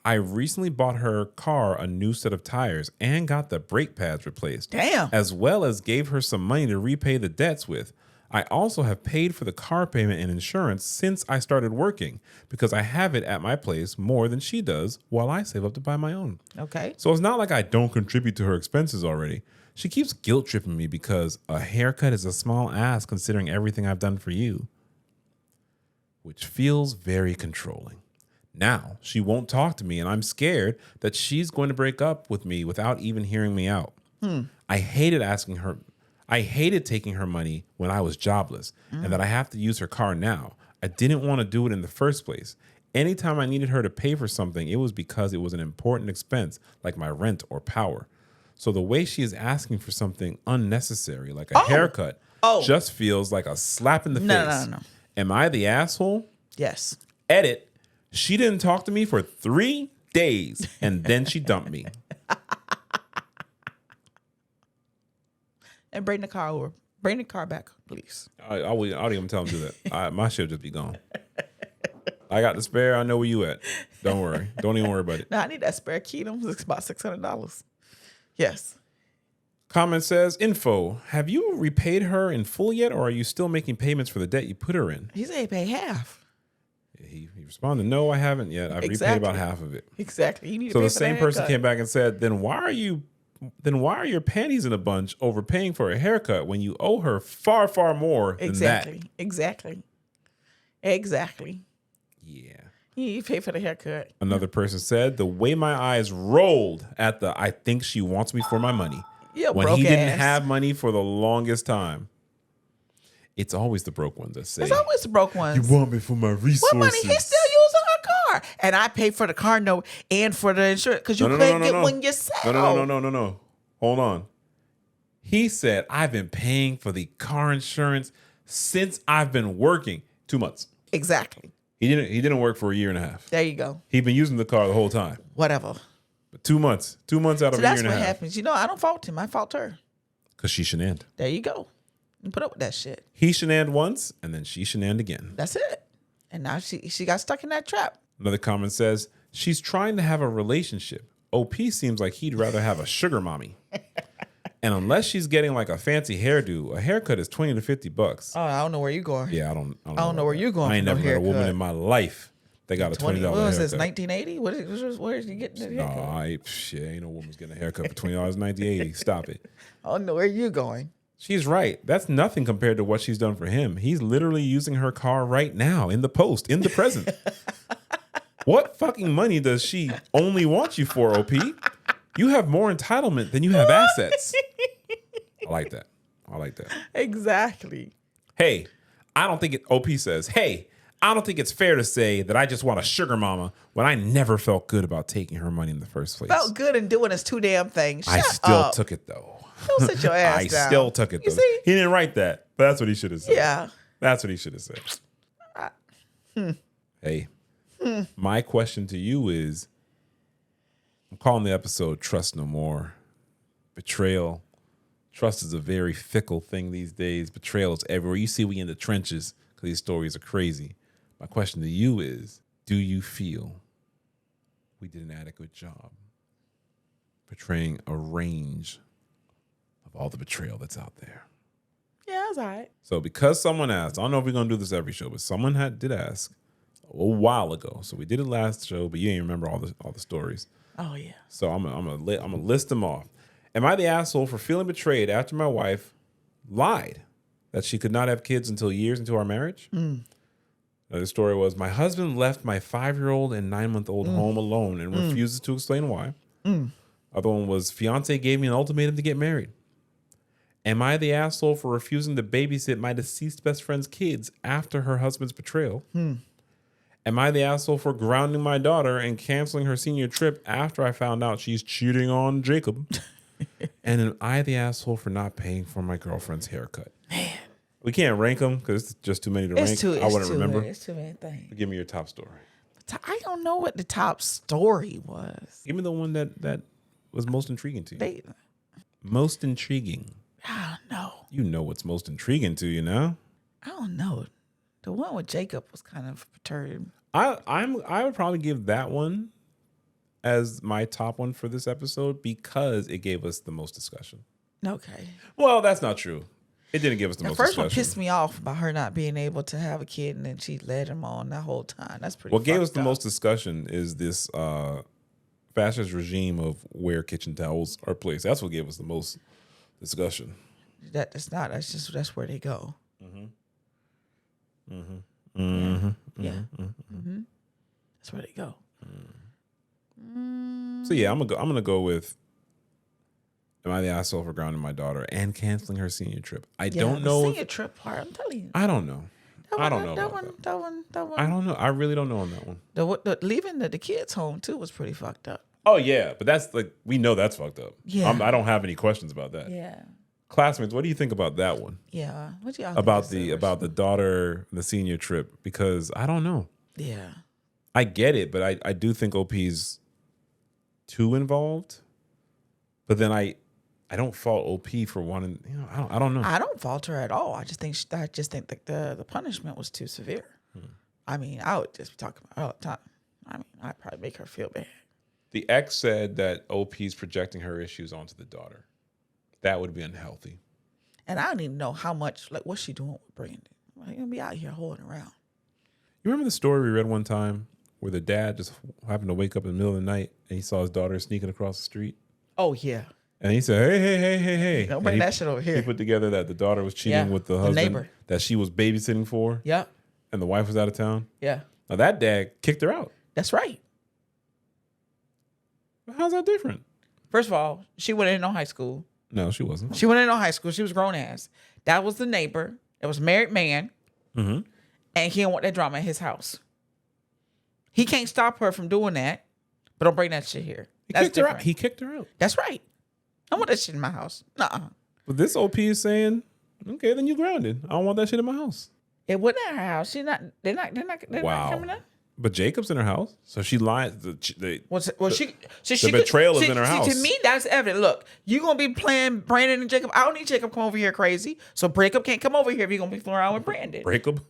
I recently bought her car a new set of tires and got the brake pads replaced. Damn. As well as gave her some money to repay the debts with. I also have paid for the car payment and insurance since I started working because I have it at my place more than she does while I save up to buy my own. Okay. So it's not like I don't contribute to her expenses already. She keeps guilt tripping me because a haircut is a small ask considering everything I've done for you, which feels very controlling. Now she won't talk to me and I'm scared that she's going to break up with me without even hearing me out. I hated taking her money when I was jobless and that I have to use her car now. I didn't want to do it in the first place. Anytime I needed her to pay for something, it was because it was an important expense like my rent or power. So the way she is asking for something unnecessary, like a haircut, just feels like a slap in the face. No. Am I the asshole? Yes. Edit. She didn't talk to me for 3 days and then she dumped me. And bring the car over. Bring the car back, please. I don't even tell him to do that. My shit just be gone. I got the spare. I know where you at. Don't worry. Don't even worry about it. No, I need that spare key. It's about $600. Yes. Comment says, info, have you repaid her in full yet, or are you still making payments for the debt you put her in? He said he paid half. He responded, no, I haven't yet. I've repaid about half of it. Exactly. You need to So pay the for same that person haircut. came back and said, then why are your panties in a bunch over paying for a haircut when you owe her far, far more than that? Exactly. Yeah. You pay for the haircut. Another person said, the way my eyes rolled at the I think she wants me for my money. Yeah, when broke he didn't ass. have money for the longest time. It's always the broke ones that say, It's always the broke ones. you want me for my resources. What money? He's still using her car. And I paid for the car note and for the insurance because you couldn't get one yourself. No. Hold on. He said, I've been paying for the car insurance since I've been working 2 months. Exactly. He didn't work for a year and a half. There you go. He'd been using the car the whole time. Whatever. But 2 months. 2 months out of So a year that's and a what half. happens. I don't fault him. I fault her. Because she shenaned. There you go. You put up with that shit. He shenaned once, and then she shenaned again. That's it. And now she got stuck in that trap. Another comment says, she's trying to have a relationship. OP seems like he'd rather have a sugar mommy. And unless she's getting like a fancy hairdo, a haircut is $20 to $50. Oh, I don't know where you're going. Yeah, I don't know where you're going. I ain't for never no met a woman haircut. in my life that got a $20 What was this? haircut. 1980? Where is he getting that haircut? Shit, ain't no woman's getting a haircut for $20 in 1980. Stop it. I don't know where you're going. She's right. That's nothing compared to what she's done for him. He's literally using her car right now in the present. What fucking money does she only want you for, OP? You have more entitlement than you have assets. I like that. Exactly. Hey, OP says, hey, I don't think it's fair to say that I just want a sugar mama when I never felt good about taking her money in the first place. Felt good in doing his too damn thing. I still took it though. Don't sit your ass down. I still took it though. You see? He didn't write that, but that's what he should have said. Yeah. That's what he should have said. Hey, my question to you is, I'm calling the episode Trust No More. Betrayal. Trust is a very fickle thing these days. Betrayal is everywhere. You see, we in the trenches because these stories are crazy. My question to you is, do you feel we did an adequate job portraying a range of all the betrayal that's out there? Yeah, that's all right. So because someone asked, I don't know if we're going to do this every show, but someone did ask a while ago. So we did it last show, but you ain't remember all the stories. Oh, yeah. So I'm gonna list them off. Am I the asshole for feeling betrayed after my wife lied that she could not have kids until years into our marriage? Another story was, my husband left my 5-year-old and 9-month-old home alone and refuses to explain why. Other one was, fiance gave me an ultimatum to get married. Am I the asshole for refusing to babysit my deceased best friend's kids after her husband's betrayal? Am I the asshole for grounding my daughter and canceling her senior trip after I found out she's cheating on Jacob? And am I the asshole for not paying for my girlfriend's haircut? Man. We can't rank them because it's just too many to rank. I wouldn't remember. It's too many things. Give me your top story. I don't know what the top story was. Give me the one that was most intriguing to you. Most intriguing. I don't know. You know what's most intriguing to you now. I don't know. The one with Jacob was kind of perturbed. I would probably give that one as my top one for this episode because it gave us the most discussion. Okay. Well, that's not true. It didn't give us the most discussion. The first one pissed me off about her not being able to have a kid, and then she led him on that whole time. That's pretty. What gave us the most discussion is this fascist regime of where kitchen towels are placed. That's what gave us the most discussion. That's not. That's where they go. That's where they go. So yeah, I'm gonna go with, am I the asshole for grounding my daughter and canceling her senior trip? I don't know. Senior trip part. I'm telling you. I don't know. I don't know that about one. that. That one. I don't know. I really don't know on that one. The leaving the kids home too was pretty fucked up. Oh yeah, but that's like, we know that's fucked up. Yeah. I don't have any questions about that. Yeah. Classmates, what do you think about that one? Yeah. What y'all About think the daughter, the senior trip? Because I don't know. Yeah. I get it, but I do think OP's too involved. But then I don't fault OP for wanting. I don't know. I don't fault her at all. I just think that the punishment was too severe. I mean, I would just be talking about it all the time. I mean, I'd probably make her feel bad. The ex said that OP's projecting her issues onto the daughter. That would be unhealthy. And I don't even know how much, like, what's she doing with Brandon? Like, gonna be out here holding around. You remember the story we read one time where the dad just happened to wake up in the middle of the night and he saw his daughter sneaking across the street? Oh, yeah. And he said, hey. Don't bring that shit over here. He put together that the daughter was cheating with the husband neighbor that she was babysitting for. Yeah. And the wife was out of town. Yeah. Now that dad kicked her out. That's right. How's that different? First of all, she went in no high school. No, she wasn't. She went in no high school. She was grown ass. That was the neighbor. It was a married man. Mm-hmm. And he didn't want that drama in his house. He can't stop her from doing that, but don't bring that shit here. That's different. He kicked her out. That's right. I don't want that shit in my house. Nuh-uh. But this OP is saying, okay, then you grounded. I don't want that shit in my house. It wasn't at her house. They're not coming in. But Jacob's in her house, so she lied. The Betrayal is in her house. To me, that's evident. Look, you gonna be playing Brandon and Jacob. I don't need Jacob come over here crazy. So Jacob can't come over here if you're gonna be fooling around with Brandon. Jacob.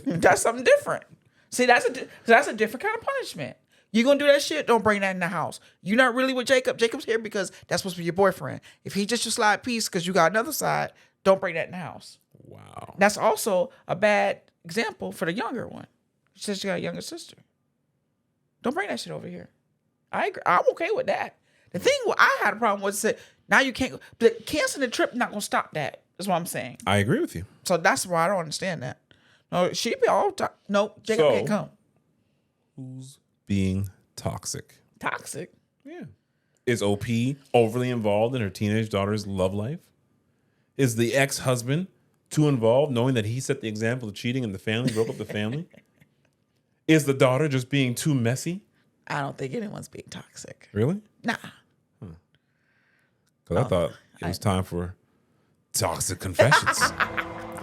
That's something different. See, that's a different kind of punishment. You gonna do that shit? Don't bring that in the house. You're not really with Jacob. Jacob's here because that's supposed to be your boyfriend. If he just your slide piece because you got another side, don't bring that in the house. Wow. That's also a bad example for the younger one. She says she got a younger sister. Don't bring that shit over here. I agree. I'm okay with that. The thing I had a problem with is now you can't. But canceling the trip not gonna stop that. Is what I'm saying. I agree with you. So that's why I don't understand that. No, she be all no. Jacob can't come. Who's being toxic? Toxic. Yeah. Is OP overly involved in her teenage daughter's love life? Is the ex-husband too involved, knowing that he set the example of cheating in the family, broke up the family? Is the daughter just being too messy? I don't think anyone's being toxic. Really? Nah. Because I thought it was time for toxic confessions.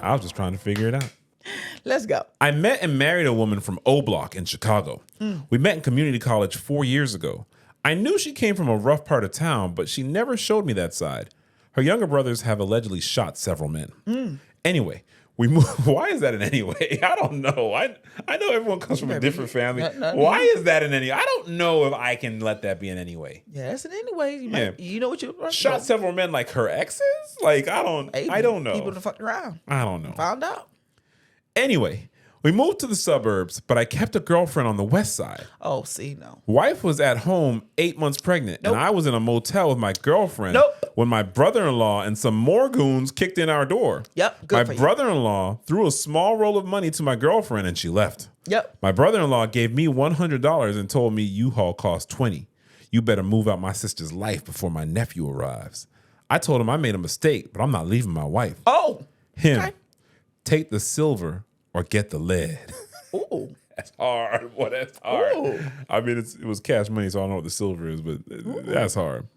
I was just trying to figure it out. Let's go. I met and married a woman from O Block in Chicago. We met in community college 4 years ago. I knew she came from a rough part of town, but she never showed me that side. Her younger brothers have allegedly shot several men. Anyway, we moved. Why is that in any way? I don't know. I know everyone comes from a different family. Why is that in any? I don't know if I can let that be in any way. Yeah, that's in any way. You know what you shot several men like her exes? Like I don't know. People that fucked around. I don't know. Found out. Anyway, we moved to the suburbs, but I kept a girlfriend on the west side. Oh, see, no. Wife was at home 8 months pregnant, and I was in a motel with my girlfriend when my brother-in-law and some more goons kicked in our door. Yep, good. My brother-in-law threw a small roll of money to my girlfriend, and she left. Yep. My brother-in-law gave me $100 and told me U-Haul cost $20. You better move out my sister's life before my nephew arrives. I told him I made a mistake, but I'm not leaving my wife. Oh. Him. Okay. Take the silver or get the lead. Ooh. That's hard. Boy, that's hard. Ooh. I mean, it was cash money, so I don't know what the silver is, but that's hard.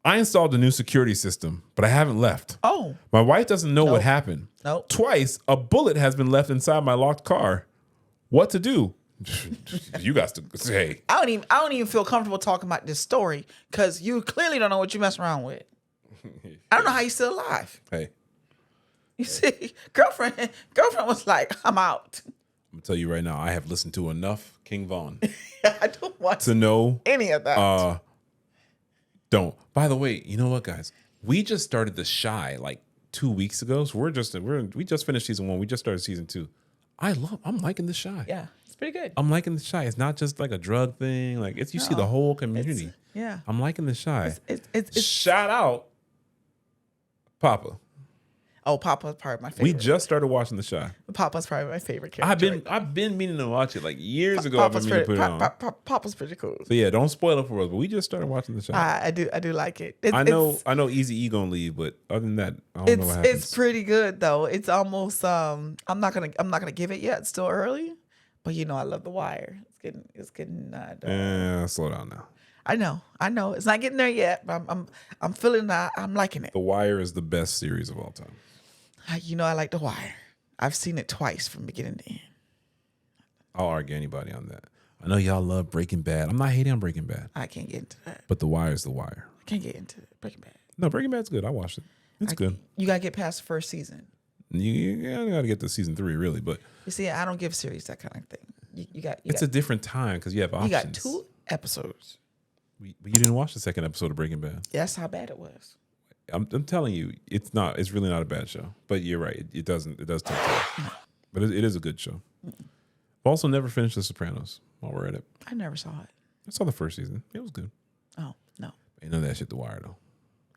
I installed a new security system, but I haven't left. Oh. My wife doesn't know what happened. Nope. Twice, a bullet has been left inside my locked car. What to do? You got to say. I don't even feel comfortable talking about this story because you clearly don't know what you mess around with. I don't know how you're still alive. Hey. You see, girlfriend was like, I'm out. I'm gonna tell you right now, I have listened to enough King Von I don't want to know any of that. Don't. By the way, you know what, guys? We just started The Shy like 2 weeks ago, so we just finished season 1. We just started season 2. I'm liking The Shy. Yeah, it's pretty good. I'm liking The Shy. It's not just like a drug thing. Like you see the whole community. Yeah, I'm liking The Shy. It's shout out, Papa. Oh, Papa's probably my favorite. We just started watching The Shy. Papa's probably my favorite character. I've been meaning to watch it like years ago. I've been meaning to put it on. Papa's pretty cool. So yeah, don't spoil it for us. But we just started watching The Shy. I do like it. I know Easy E gonna leave, but other than that, I don't know what happens. It's pretty good though. It's almost I'm not gonna give it yet. It's still early, but you know I love The Wire. It's getting. Slow down now. I know. It's not getting there yet, but I'm feeling I'm liking it. The Wire is the best series of all time. You know I like The Wire. I've seen it twice from beginning to end. I'll argue anybody on that. I know y'all love Breaking Bad. I'm not hating on Breaking Bad. I can't get into that. But The Wire is The Wire. I can't get into Breaking Bad. No, Breaking Bad's good. I watched it. It's good. You gotta get past the first season. You gotta get to season 3, really. But you see, I don't give series that kind of thing. It's a different time because you have options. You got 2 episodes. But you didn't watch the second episode of Breaking Bad. That's how bad it was. I'm telling you, it's really not a bad show. But you're right, it does take time. But it is a good show. I've also never finished The Sopranos while we're at it. I never saw it. I saw the first season. It was good. Oh, no. Ain't none of that shit The Wire though.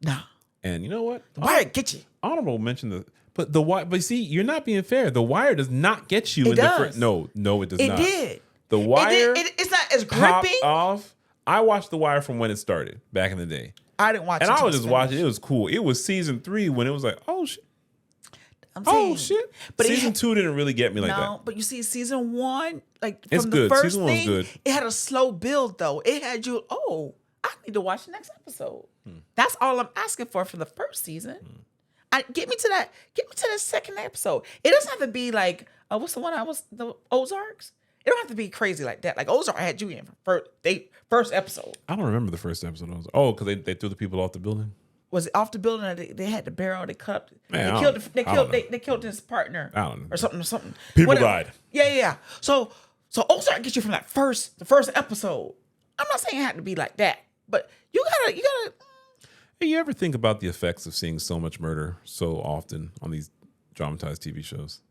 Nah. And you know what? The Wire get you. Honorable mention but The Wire. But see, you're not being fair. The Wire does not get you. It does. No, it does not. It did. The Wire. It's not as gripping. Off. I watched The Wire from when it started back in the day. I didn't watch it. And I was just watching. It was cool. It was season 3 when it was like, oh shit. Oh shit. But season 2 didn't really get me like that. No, but you see, season 1, like it's from good. the first Season 1 was thing, good. It had a slow build though. It had you. I need to watch the next episode. That's all I'm asking for the first season. Get me to that second episode. It doesn't have to be like what's the one the Ozarks? It don't have to be crazy like that. Like Ozark had you in first episode. I don't remember the first episode. Because they threw the people off the building. Was it off the building? Or they had the barrel. They cut. Man, They killed his partner. I don't know. Or something. People died. Yeah. So Ozark gets you from the first episode. I'm not saying it had to be like that, but you gotta. Hey, you ever think about the effects of seeing so much murder so often on these dramatized TV shows?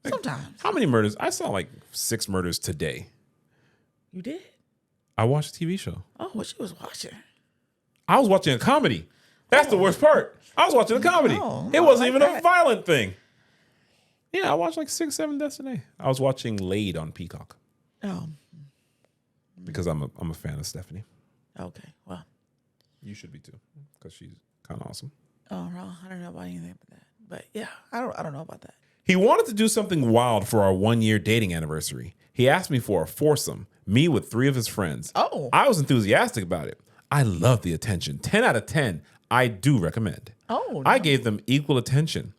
Like, sometimes. How many murders? I saw like 6 murders today. You did? I watched a TV show. Oh, what you was watching? I was watching a comedy. That's the worst part. I was watching a comedy. It wasn't even a violent thing. Yeah, I watched like 6, 7 deaths today. I was watching Laid on Peacock. Oh. Because I'm a fan of Stephanie. Okay, well. You should be too, because she's kind of awesome. Oh, no, I don't know about anything but that. But yeah, I don't know about that. He wanted to do something wild for our 1-year dating anniversary. He asked me for a foursome, me with 3 of his friends. Oh. I was enthusiastic about it. I love the attention. 10 out of 10. I do recommend. Oh, no. I gave them equal attention.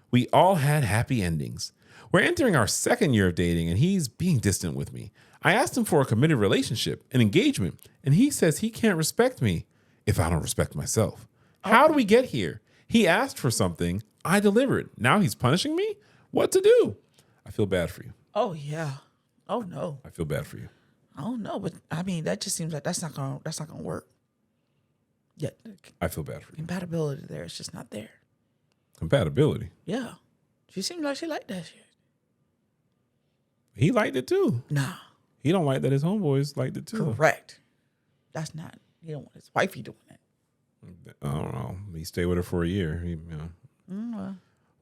We all had happy endings. We're entering our 2nd year of dating, and he's being distant with me. I asked him for a committed relationship, an engagement, and he says he can't respect me if I don't respect myself. How do we get here? He asked for something. I delivered. Now he's punishing me? What to do? I feel bad for you. Oh, yeah. Oh, no. I feel bad for you. Oh, no. But, I mean, that just seems like that's not gonna work. Yeah. I feel bad for you. Compatibility there. It's just not there. Compatibility? Yeah. She seems like she liked that shit. He liked it too. Nah. He don't like that his homeboys liked it too. Correct. That's not, he don't want his wifey doing that. I don't know. He stayed with her for a year.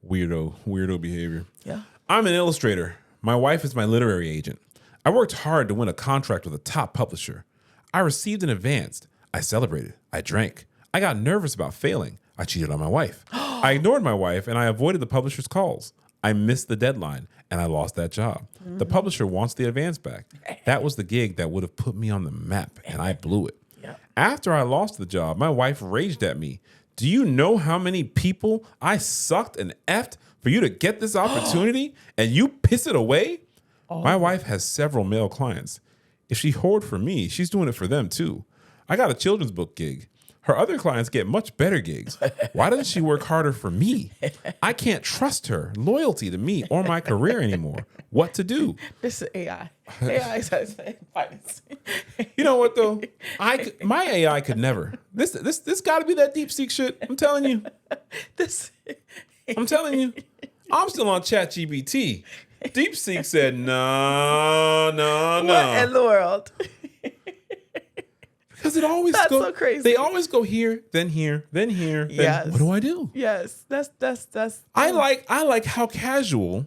Weirdo behavior. Yeah. I'm an illustrator. My wife is my literary agent. I worked hard to win a contract with a top publisher. I received an advance. I celebrated. I drank. I got nervous about failing. I cheated on my wife. I ignored my wife and I avoided the publisher's calls. I missed the deadline and I lost that job. The publisher wants the advance back. That was the gig that would have put me on the map and I blew it. After I lost the job, my wife raged at me. Do you know how many people I sucked and effed for you to get this opportunity and you piss it away? Oh. My wife has several male clients. If she hoard for me, she's doing it for them too. I got a children's book gig. Her other clients get much better gigs. Why doesn't she work harder for me? I can't trust her loyalty to me or my career anymore. What to do? This is AI. AI is finance. You know what though? My AI could never. This got to be that DeepSeek shit. I'm telling you. I'm telling you. I'm still on ChatGPT. DeepSeek said no. What in the world? Because it always that's go, so crazy. They always go here, then here, then here. Then yes. What do I do? Yes, that's. I like how casual.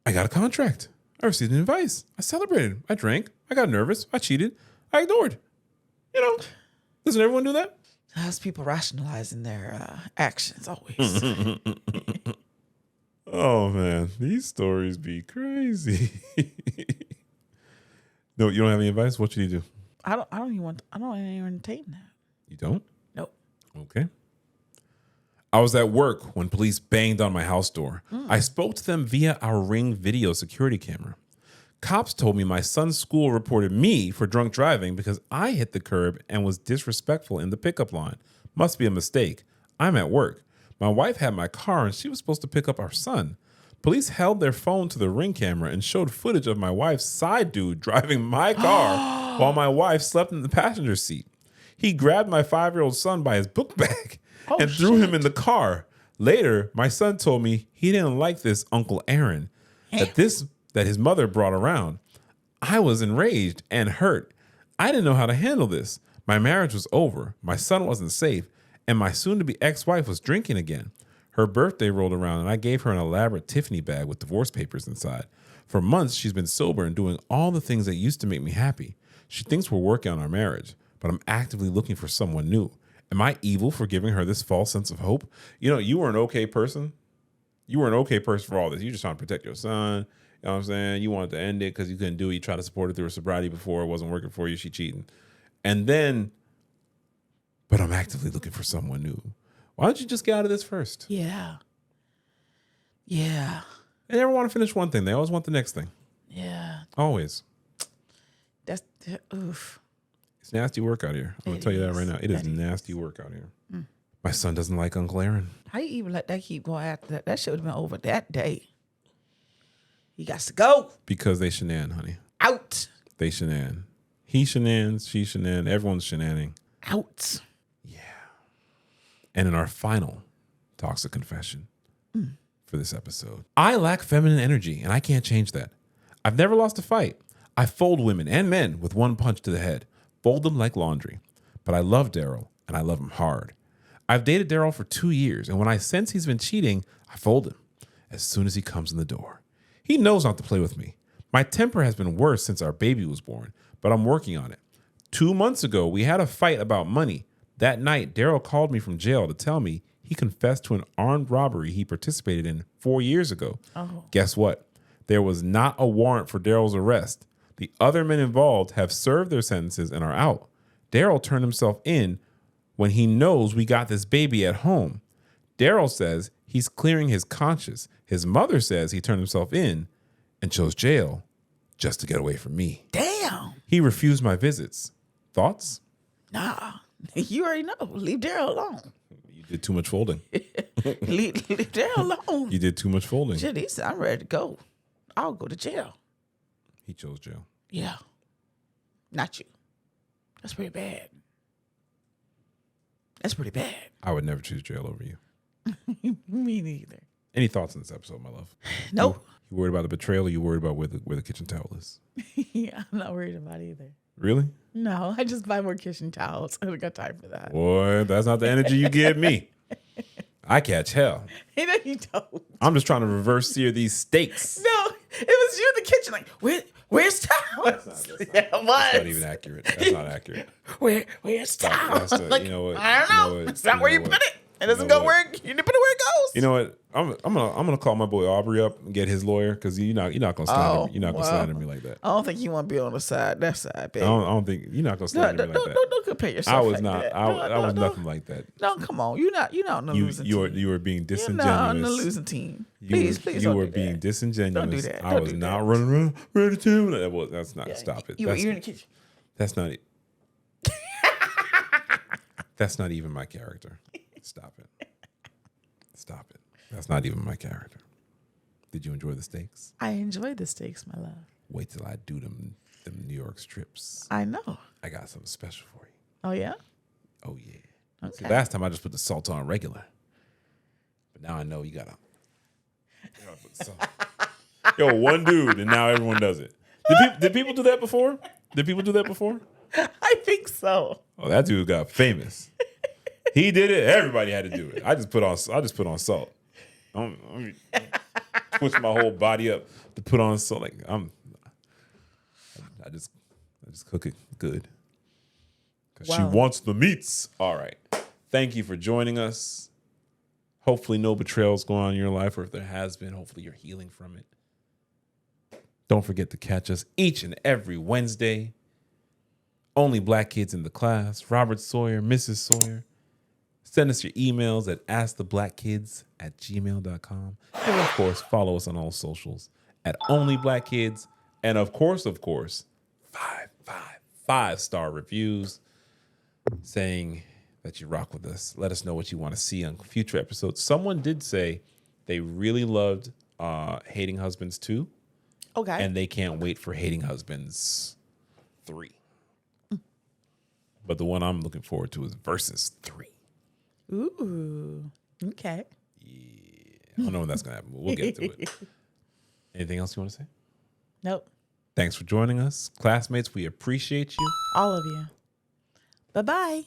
I got a contract. I received an advice. I celebrated. I drank. I got nervous. I cheated. I ignored. You know, doesn't everyone do that? That's people rationalizing their actions always. Oh man, these stories be crazy. No, you don't have any advice? What should you do? I don't even entertain that. You don't? Nope. Okay. I was at work when police banged on my house door. I spoke to them via our Ring video security camera. Cops told me my son's school reported me for drunk driving because I hit the curb and was disrespectful in the pickup line. Must be a mistake. I'm at work. My wife had my car and she was supposed to pick up our son. Police held their phone to the Ring camera and showed footage of my wife's side dude driving my car while my wife slept in the passenger seat. He grabbed my 5-year-old son by his book bag and threw him in the car. Later, my son told me he didn't like this Uncle Aaron that his mother brought around. I was enraged and hurt. I didn't know how to handle this. My marriage was over. My son wasn't safe. And my soon-to-be ex-wife was drinking again. Her birthday rolled around and I gave her an elaborate Tiffany bag with divorce papers inside. For months, she's been sober and doing all the things that used to make me happy. She thinks we're working on our marriage, but I'm actively looking for someone new. Am I evil for giving her this false sense of hope? You know, you were an okay person. You were an okay person for all this. You just trying to protect your son. You know what I'm saying? You wanted to end it because you couldn't do it. You tried to support her through her sobriety before. It wasn't working for you. She cheating. And then but I'm actively looking for someone new. Why don't you just get out of this first? Yeah. Yeah. They never want to finish one thing. They always want the next thing. Yeah. Always. That's oof. It's nasty work out here. I'm going to tell you that right now. It is nasty work out here. My son doesn't like Uncle Aaron. How you even let that keep going after that? That should have been over that day. He got to go. Because they shenan, honey. Out. They shenan. He shenans, she shenan, everyone's shenaning. Out. Yeah. And in our final toxic confession for this episode, I lack feminine energy and I can't change that. I've never lost a fight. I fold women and men with one punch to the head, fold them like laundry. But I love Darryl and I love him hard. I've dated Darryl for 2 years, and when I sense he's been cheating, I fold him as soon as he comes in the door. He knows not to play with me. My temper has been worse since our baby was born, but I'm working on it. 2 months ago, we had a fight about money. That night, Darryl called me from jail to tell me he confessed to an armed robbery he participated in 4 years ago. Oh. Guess what? There was not a warrant for Darryl's arrest. The other men involved have served their sentences and are out. Darryl turned himself in when he knows we got this baby at home. Darryl says he's clearing his conscience. His mother says he turned himself in and chose jail just to get away from me. Damn. He refused my visits. Thoughts? Nah. You already know. Leave Darryl alone. You did too much folding. leave Darryl alone. You did too much folding. Shit, he said, I'm ready to go. I'll go to jail. He chose jail. Yeah. Not you. That's pretty bad. That's pretty bad. I would never choose jail over you. Me neither. Any thoughts on this episode, my love? Nope. You worried about the betrayal or you worried about where the kitchen towel is? Yeah, I'm not worried about either. Really? No, I just buy more kitchen towels. I don't got time for that. Boy, that's not the energy you give me. I catch hell. No, you don't. I'm just trying to reverse sear these steaks. No, it was you in the kitchen. Like, where's towels? That's not even accurate. That's not accurate. Where's towels? You know what? I don't know. It's not where you put it. It doesn't go where you didn't put it where it goes. You know what? I'm gonna call my boy Aubrey up and get his lawyer because you're not gonna slander me. You're not gonna slander me like that. I don't think you want to be on the side. That side, baby. I don't think you're not gonna slander me like that. Don't compare yourself. I was like not. That. I was nothing like that. No, come on. You're not on the losing team. You were being disingenuous. You're not on the losing team. Please. You were being disingenuous. Don't do that. I was not running around ready to. That's not. Stop it. You're in the kitchen. That's not it. That's not even my character. Stop it. Stop it. That's not even my character. Did you enjoy the steaks? I enjoyed the steaks, my love. Wait till I do them New York strips. I know. I got something special for you. Oh, yeah? Oh, yeah. Okay. See, last time I just put the salt on regular. But now I know you gotta put the salt. Yo, one dude, and now everyone does it. Did people do that before? I think so. Oh, that dude got famous. He did it. Everybody had to do it. I just put on salt. I twist my whole body up to put on salt. Like I just cook it good because she wants the meats. All right. Thank you for joining us. Hopefully, no betrayals going on in your life, or if there has been, hopefully you're healing from it. Don't forget to catch us each and every Wednesday. Only Black Kids in the Class. Robert Sawyer, Mrs. Sawyer. Send us your emails at asktheblackkids@gmail.com. And of course, follow us on all socials at Only Black Kids. And of course, 5-star reviews saying that you rock with us. Let us know what you want to see on future episodes. Someone did say they really loved Hating Husbands 2. Okay. And they can't wait for Hating Husbands 3. But the one I'm looking forward to is Versus 3. Ooh, okay. Yeah. I don't know when that's going to happen, but we'll get to it. Anything else you want to say? Nope. Thanks for joining us. Classmates, we appreciate you. All of you. Bye-bye.